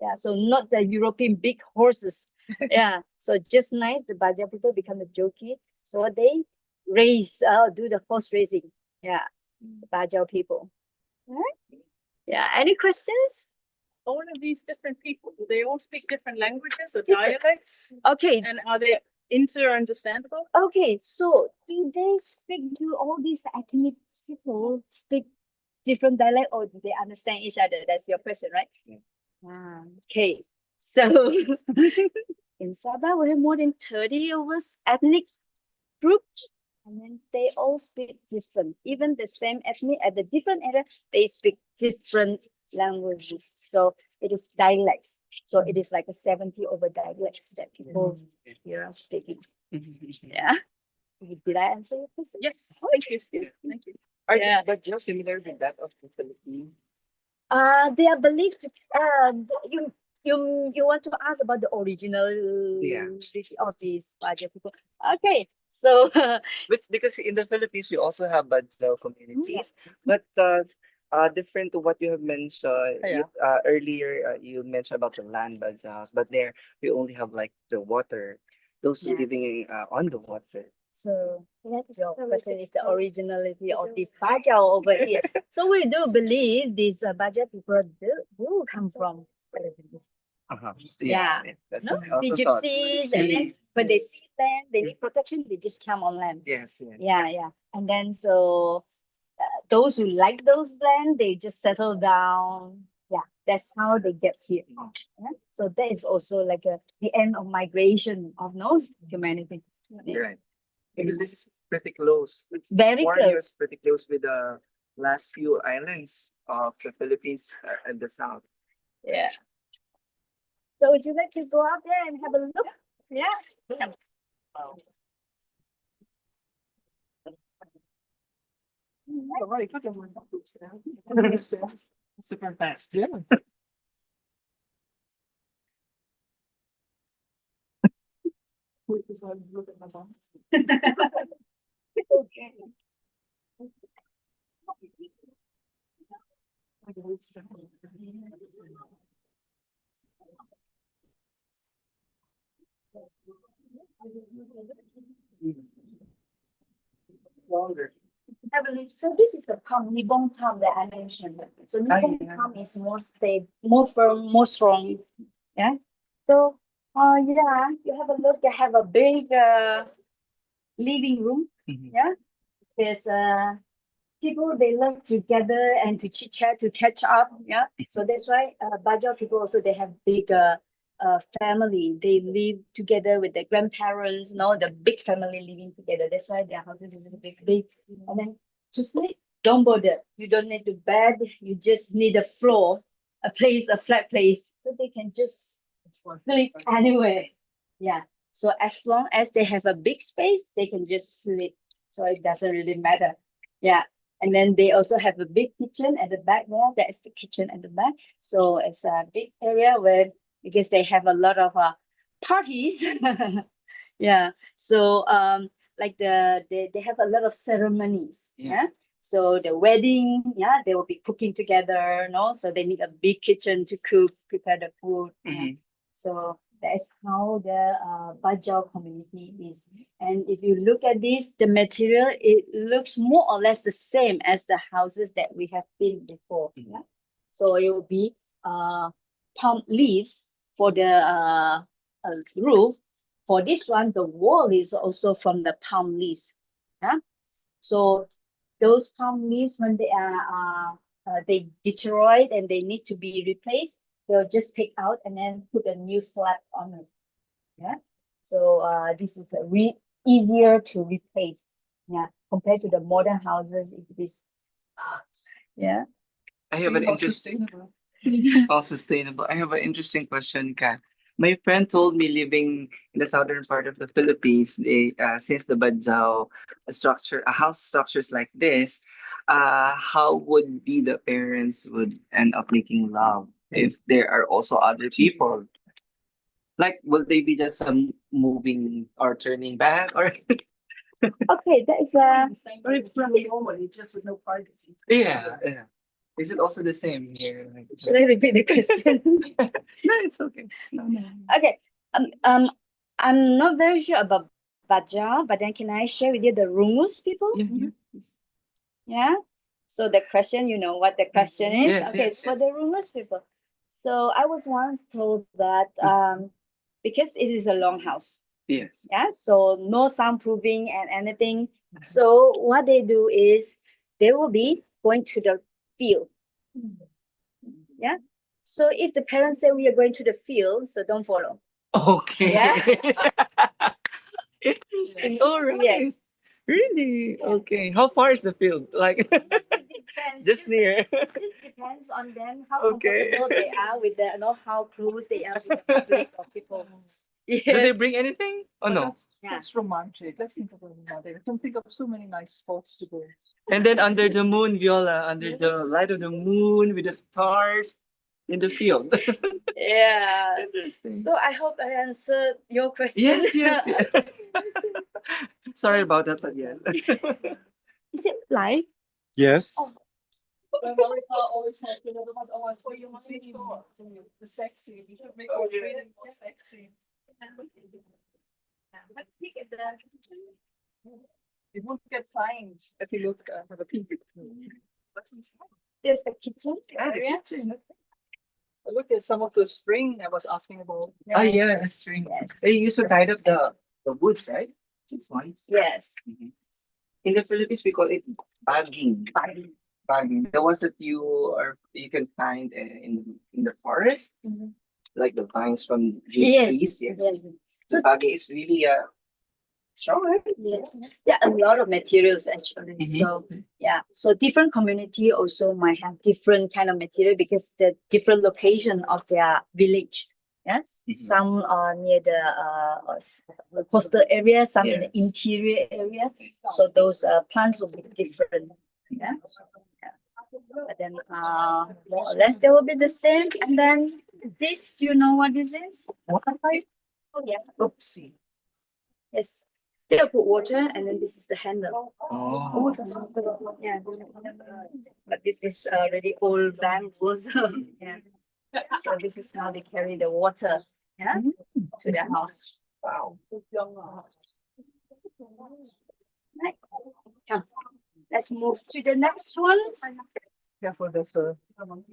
Yeah. So not the European big horses. Yeah. So just nice, the Bajau people become the jockey. So they race, do the horse racing. Yeah. The Bajau people. Right? Yeah. Any questions? All of these different people, do they all speak different languages or Different. dialects? Okay. And are they inter-understandable? Okay. So do all these ethnic people speak different dialect or do they understand each other? That's your question, right? Yeah. Okay. So in Sabah, we have more than 30 of us ethnic groups. And then they all speak different. Even the same ethnic at the different area, they speak different languages. So it is dialects. So it is like a 70 over dialects that people here are speaking. Yeah. Did I answer your question? Yes, thank you. Thank you. Are Yeah. these Bajau similar with that of the Philippines? They are believed to you want to ask about the original Yeah. of these Bajau people. Okay, so But because in the Philippines we also have Bajau communities, but different to what you have mentioned earlier. You mentioned about the land Bajaus, but there we only have like the water, those Yeah. living on the water. so your question is the originality of this Bajau over here. So we do believe these Bajau people do come from Philippines. Uh-huh. Yeah. That's No, what I see also thought. gypsies, and then when they see land, they need protection, they just come on land. Yes, yes. Yeah, yeah. And then so those who like those land, they just settle down. Yeah, That's how they get here. Yeah? So that is also like the end of migration of no humanity. Yeah. Right. Because this is pretty close. It's very Borneo close. is pretty close with the last few islands of the Philippines at the south. Yeah. So would you like to go out there and have a look? Yeah. Super fast. Okay. Longer. I believe so. This is the palm, Nibong palm that I mentioned. So Nibong yeah. palm is more stable, more firm, more strong. Yeah. So, yeah, you have a look. They have a big living room. Mhm. Yeah. There's people they love to gather and to chit chat to catch up. Yeah. So that's why Bajau people also they have big family. They live together with their grandparents. No, the big family living together. That's why their houses is big. And then to sleep, don't bother. You don't need to bed. You just need a floor, a place, a flat place, so they can just sleep anywhere. Yeah. So as long as they have a big space, they can just sleep. So it doesn't really matter. Yeah. And then they also have a big kitchen at the back there. That's the kitchen at the back. So it's a big area where because they have a lot of parties. Yeah. So like they have a lot of ceremonies. Yeah. Yeah. So the wedding, yeah, they will be cooking together, no? So they need a big kitchen to cook, prepare the food. Yeah. Mhm. So that's how the Bajau community is. And if you look at this, the material, it looks more or less the same as the houses that we have been before. Mhm. Yeah. So it will be palm leaves for the roof. For this one, the wall is also from the palm leaves. Yeah. So those palm leaves, when they deteriorate and they need to be replaced, they'll just take out and then put a new slab on it. Yeah. So this is easier to replace. Yeah. Compared to the modern houses, it is. Yeah. I have an interesting, all sustainable. I have an interesting question, Kat. My friend told me living in the southern part of the Philippines, they since the Bajau structure, a house structures like this, how would be the parents would end up making love if there are also other people? Like, will they be just moving or turning back or? Okay, that is Normally, just with no privacy. Yeah, yeah. Is it also the same here? Like, should I repeat the question? no, it's okay. No, no. Okay. I'm not very sure about Bajau, but then can I share with you the Rungus people? Yeah, yeah. please. Yeah. So the question, you know what the question is? Yes, Okay, yes, for yes. the Rungus people. So I was once told that because it is a long house, Yes. yeah, so no soundproofing and anything. So what they do is they will be going to the field. Yeah. So if the parents say we are going to the field, so don't follow. Okay. Yeah. Interesting. All right. Yes. Really? Okay. How far is the field? Like It depends. just near. Just depends on them how Okay. comfortable they are with the, you know, how close they are with the public or people. Yes. Do they bring anything? Oh no. That's romantic. Let's think of another. I can think of so many nice spots to go. And then under the moon, Viola, under the light of the moon with the stars in the field. Yeah. Interesting. So I hope I answered your question. Yes, yes, yes. Sorry about that, but yes. Is it live? Yes. Oh. America always has the other ones always for you the sexy. You should make our training more sexy. But pick at the You won't get fined if you look have a peek. What's inside? there's the kitchen Ah, the area. kitchen. I look at some of the string I was asking about. Oh yeah, that's true. Yes. They used to tie up the woods, right? This one. Yes. In the Philippines, we call it bagging. The ones that you can find in the forest, Mhm. like the vines from huge Yes, trees. Yes. yes. The bagi is really strong, right? Yes, yeah, a lot of materials actually. Mhm. So yeah, so different community also might have different kind of material because the different location of their village. Yeah, Mhm. some are near the coastal area, some in the Yes. interior area. So those plants will be different. Yeah. Yeah. But then more or less they will be the same. And then this, do you know what this is? Water pipe? Oh yeah. Oopsie. Yes. They'll put water and then this is the handle. Oh. Yeah. But this is already old bamboos. Yeah. So this is how they carry the water, yeah, to their house. Wow. Right. Come. Let's move to the next one. Careful, there's a. Wow.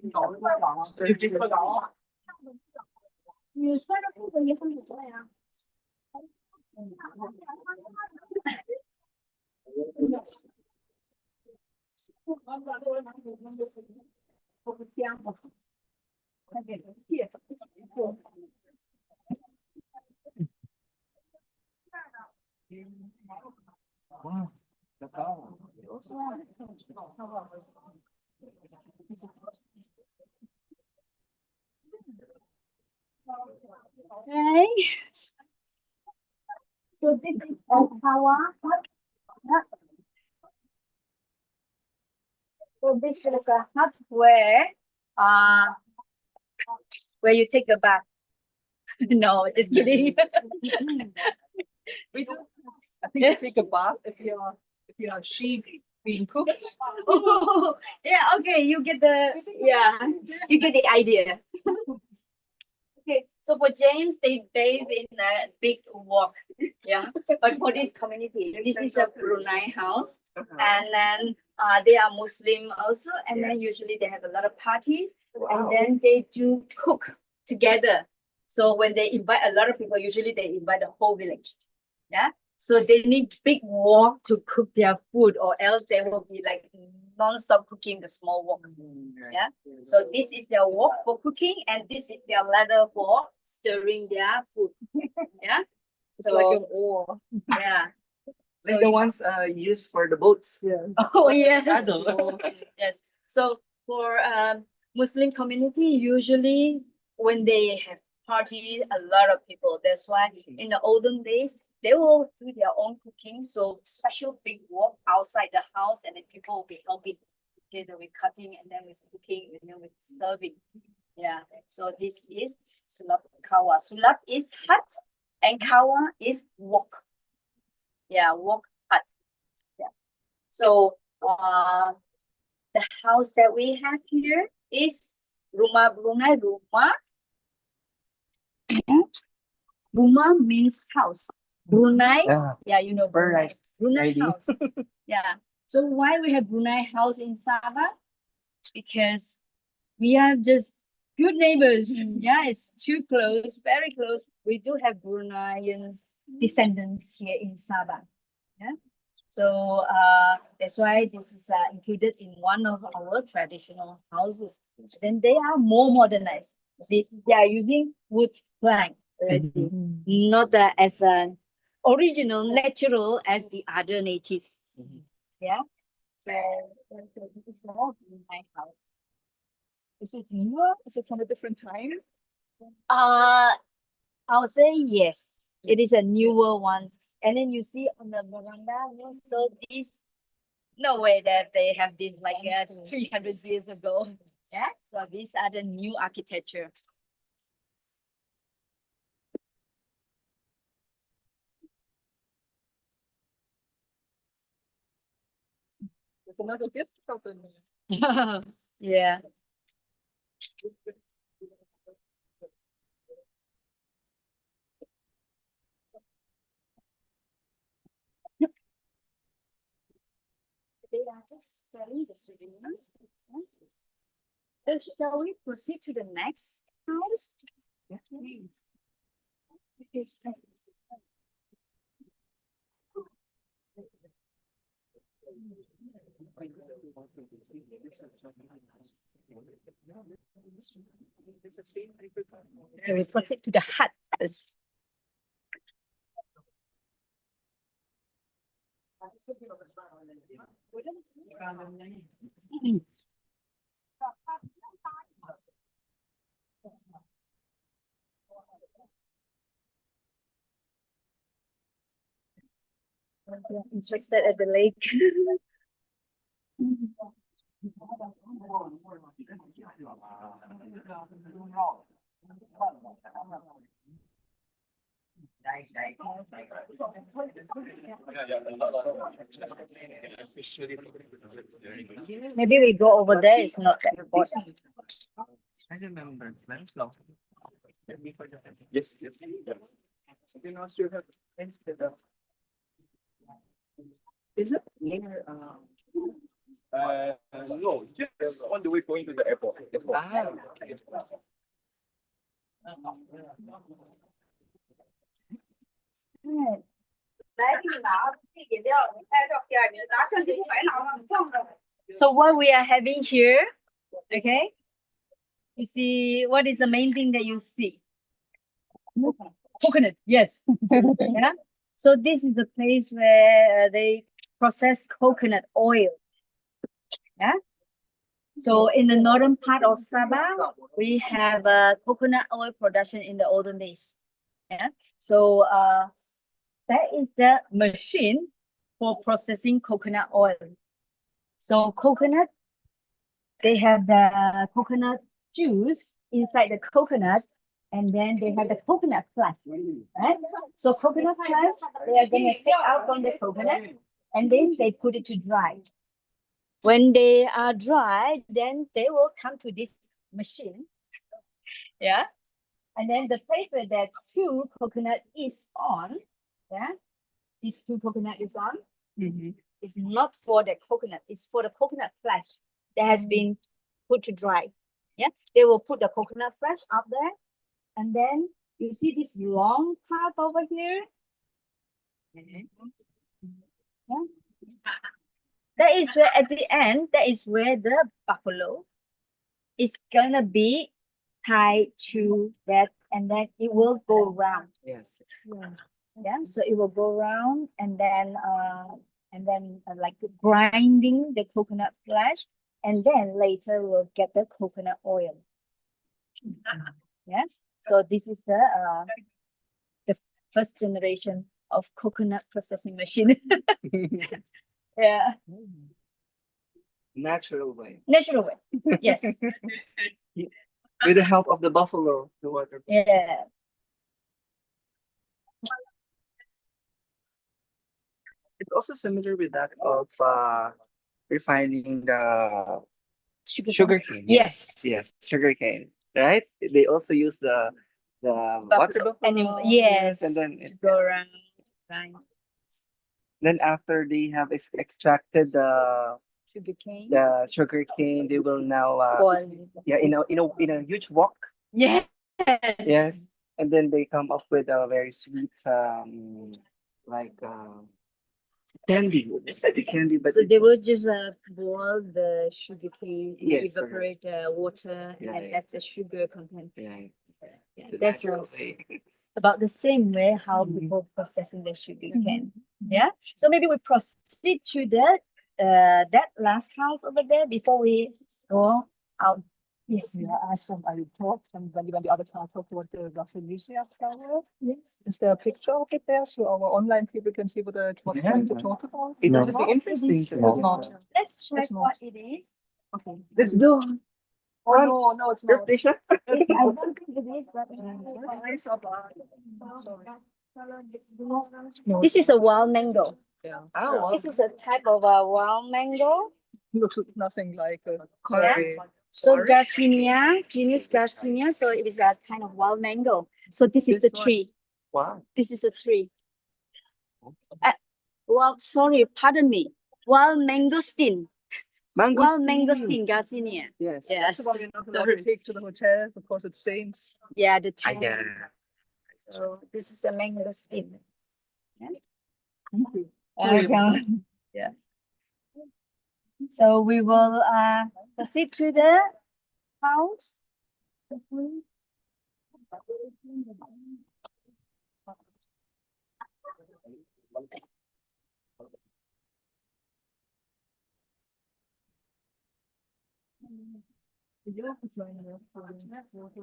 Right. So this is a kawa hut. Yeah. So this is a hut where you take a bath. No, just kidding. We do. I think you take a bath if you're sheep being cooked. Oh, yeah, okay, you get the idea. Okay, so for James, they bathe in a big wok. Yeah, but for this community, this is a Brunei house, and then they are Muslim also, and then usually they have a lot of parties, and then they do cook together. So when they invite a lot of people, usually they invite the whole village. Yeah. So they need big wok to cook their food, or else they will be like non-stop cooking the small wok. Yeah. So this is their wok for cooking, and this is their ladle for stirring their food. Yeah. It's like an So oar. yeah. Like the ones used for the boats. Yeah. Oh yes. Paddle. Yes. So for Muslim community, usually when they have party, a lot of people. That's why in the olden days they will do their own cooking. So special big wok outside the house, and then people will be helping together with cutting and then with cooking and then with serving. Yeah. So this is sulap kawa. Sulap is hut and kawa is wok. Yeah, wok hut. Yeah. So the house that we have here is rumah Brunei. Rumah means house. Brunei, yeah, you know Brunei. Brunei ID. house. Yeah. So why we have Brunei house in Sabah? Because we are just good neighbors. Yeah, it's too close, very close. We do have Bruneian descendants here in Sabah. Yeah. So that's why this is included in one of our traditional houses. Then they are more modernized. You see, they are using wood plank already, not as original, natural as the other natives. Yeah. So this is my house. Is it newer? Is it from a different time? I would say yes. It is a newer one. And then you see on the veranda, so this no way that they have this like 300 years ago. Yeah. So these are the new architecture. There's another gift shop in there. Yeah. They are just selling the souvenirs. Shall we proceed to the next house? Okay. So we proceed to the hut first. You're interested at the lake. Maybe we go over there. It's not that important. I remember. Let us know. Yes, yes. You know, still have is it near No, just on the way going to the airport. ah, Right. So what we are having here, okay? You see, what is the main thing that you see? Coconut, yes. Yeah. So this is the place where they process coconut oil. Yeah. So in the northern part of Sabah, we have coconut oil production in the olden days. Yeah. So that is the machine for processing coconut oil. So coconut, they have the coconut juice inside the coconut, and then they have the coconut flesh, right? So coconut flesh, they are gonna take out from the coconut, and then they put it to dry. When they are dry, then they will come to this machine, yeah. And then the place where that two coconut is on, yeah, these two coconut is on, it's not for the coconut, it's for the coconut flesh that has been put to dry. Yeah, they will put the coconut flesh up there, and then you see this long part over here. Yeah. That is where at the end, that is where the buffalo is gonna be tied to that, and then it will go round. yes. Yeah, so it will go round, and then like grinding the coconut flesh, and then later we'll get the coconut oil. Yeah, so this is the first generation of coconut processing machine. Yeah, Natural way. natural way. Yes. With the help of the buffalo, the water. Yeah. It's also similar with that of refining the sugar cane. Yes. Yes, sugar cane. Right? They also use the water buffalo. Yes. And then To go around. Right. then after they have extracted Sugar cane. the sugar cane, they will now Boil. yeah in a huge wok. Yes. Yes. And then they come up with a very sweet like candy. It's like a candy, but So they it's- will just boil the sugar cane, Yes, evaporate the water, and then Yeah. add the sugar content. yeah, Yeah, the that's natural was way. about the same way how Mhm. people processing the sugar cane. Yeah. So maybe we proceed to that last house over there before we go out. Yes. Yeah, I talked, and when the other time talked about the Rafflesia flower. Yes. Is there a picture of it there so our online people can see what it was going to Yeah. talk about? It No. would be interesting It to is know. not. Let's check It's not. what it is. Okay. Let's do. Oh no, no, it's not. Patricia? I don't think it is, but No, this is a wild mango. yeah. Oh, wow. This is a type of a wild mango. Looks nothing like a Correct. So Garcinia, genus Garcinia, so it is a kind of wild mango. So this is the This one. tree. Wow. This is a tree. Well, sorry, pardon me. Wild mangosteen. Wild mangosteen Garcinia. Yes. Yes. That's the one you're not allowed to take to the hotel because it stains. Yeah, the Ah, type. yeah. So this is a mangosteen. Thank you. Okay. Yeah. So we will proceed to the house.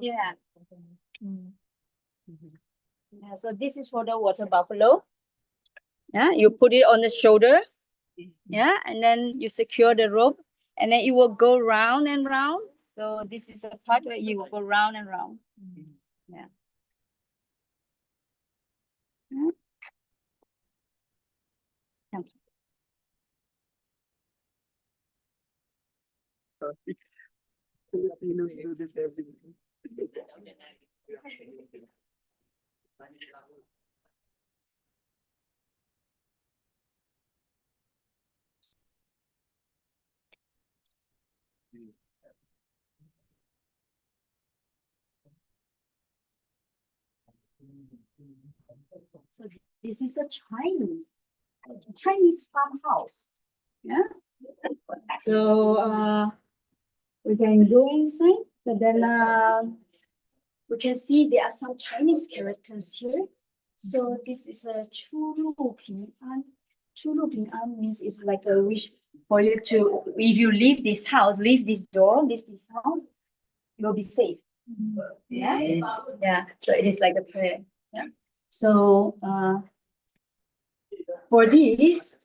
Yeah. Yeah, so this is for the water buffalo. Yeah, you put it on the shoulder. Yeah, and then you secure the rope, and then it will go round and round. So this is the part where you will go round and round. Yeah. Mm. Yeah. Filipinos do this every day. So this is a Chinese farmhouse. Yeah. So we can go inside, but then we can see there are some Chinese characters here. So this is a 出入平安. 出入平安 means it's like a wish for you to, if you leave this house, leave this door, leave this house, you'll be safe. Yeah. Yeah. So it is like a prayer. Yeah. So for this,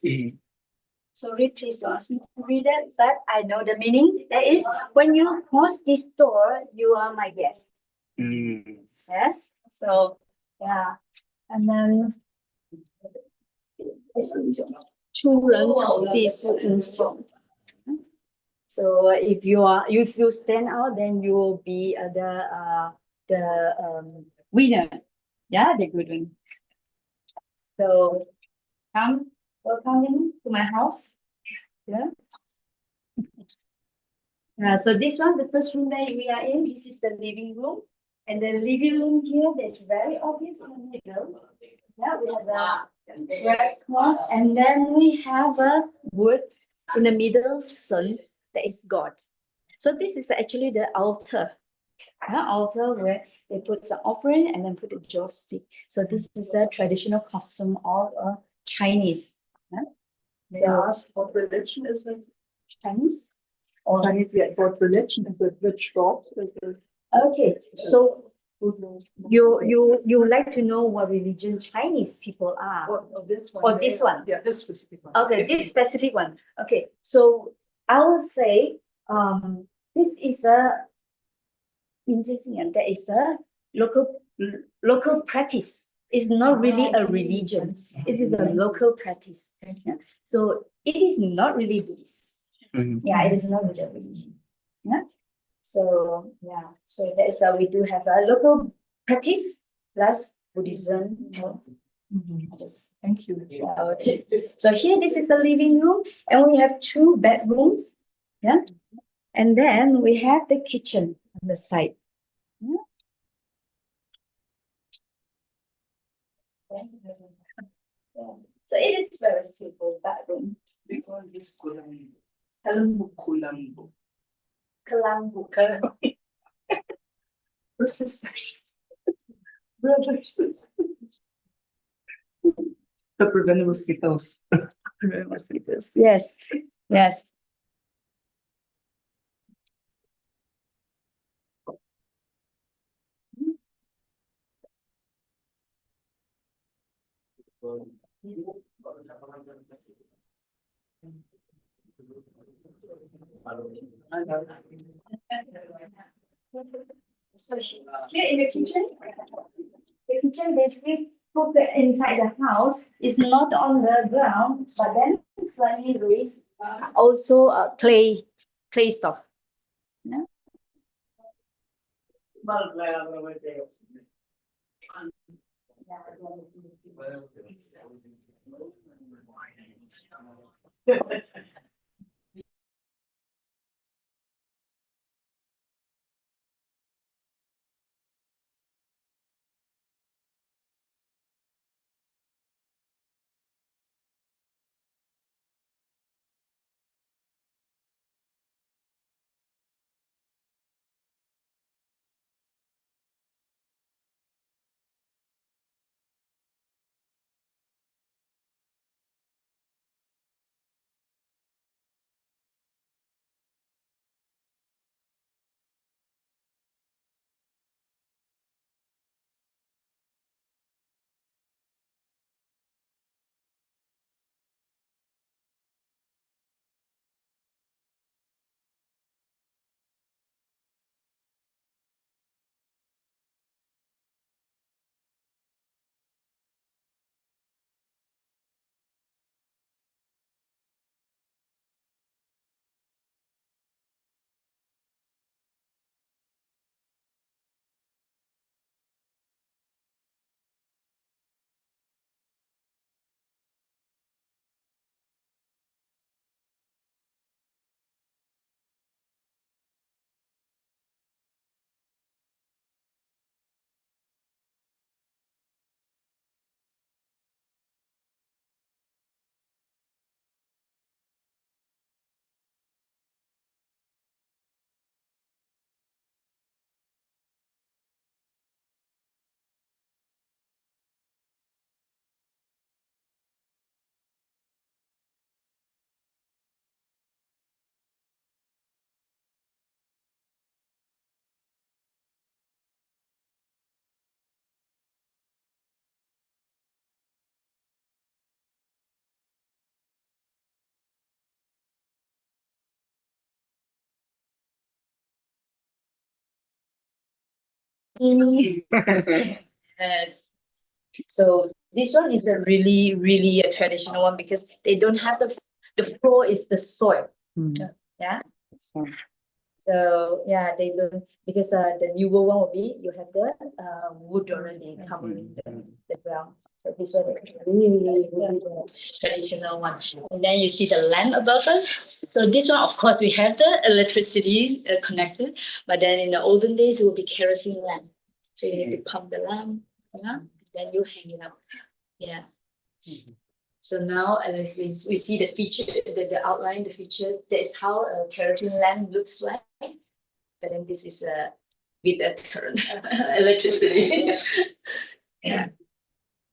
sorry, please don't ask me to read it, but I know the meaning. That is, when you cross this door, you are my guest. Yes. So yeah, and then this is 出人头地是英雄. So if you stand out, then you will be the winner. Yeah, the good one. So welcome in to my house. Yeah. So this one, the first room that we are in, this is the living room. And the living room here, that's very obvious in the middle. Yeah, we have a red cloth, and then we have a wood in the middle, sun, that is God. So this is actually the altar. Altar where they put some offering and then put a joystick. So this is a traditional custom of Chinese. May I ask what religion is it? Chinese. Or yes, what religion is it? Which God is it? Okay, so you would like to know what religion Chinese people are? Or this one? Or this one? Yeah, this specific one. Okay, this specific one. Okay, so I will say this is a that is a local practice. It's not really a religion. It is a local practice. Yeah. So it is not really Buddhist. Yeah, it is not really a religion. Yeah. So yeah, so that is how we do have a local practice plus Buddhism. Others. Thank you. Yeah, okay. So here, this is the living room, and we have 2 bedrooms. Yeah, and then we have the kitchen on the side. Yeah. So it is very simple bedroom. We call this kulambo. Kalambu. Kulambo. Kalambu. We're sisters. Brothers. To prevent mosquitoes. Mosquitoes. Yes. Yes. So here in the kitchen basically put inside the house is not on the ground, but then slightly raised. Also clay stuff. Yeah. Yes. So this one is a really a traditional one because they don't have the floor is the soil. Yeah. So yeah, they don't because the newer one will be you have the wood already covering the ground. So this one is really traditional one. And then you see the lamp above us. So this one, of course, we have the electricity connected, but then in the olden days it will be kerosene lamp. So you need to pump the lamp, yeah, then you hang it up. Yeah. So now as we see the feature, the outline, the feature, that is how a kerosene lamp looks like. But then this is with a current electricity. Yeah.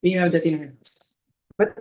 We have that in our house. But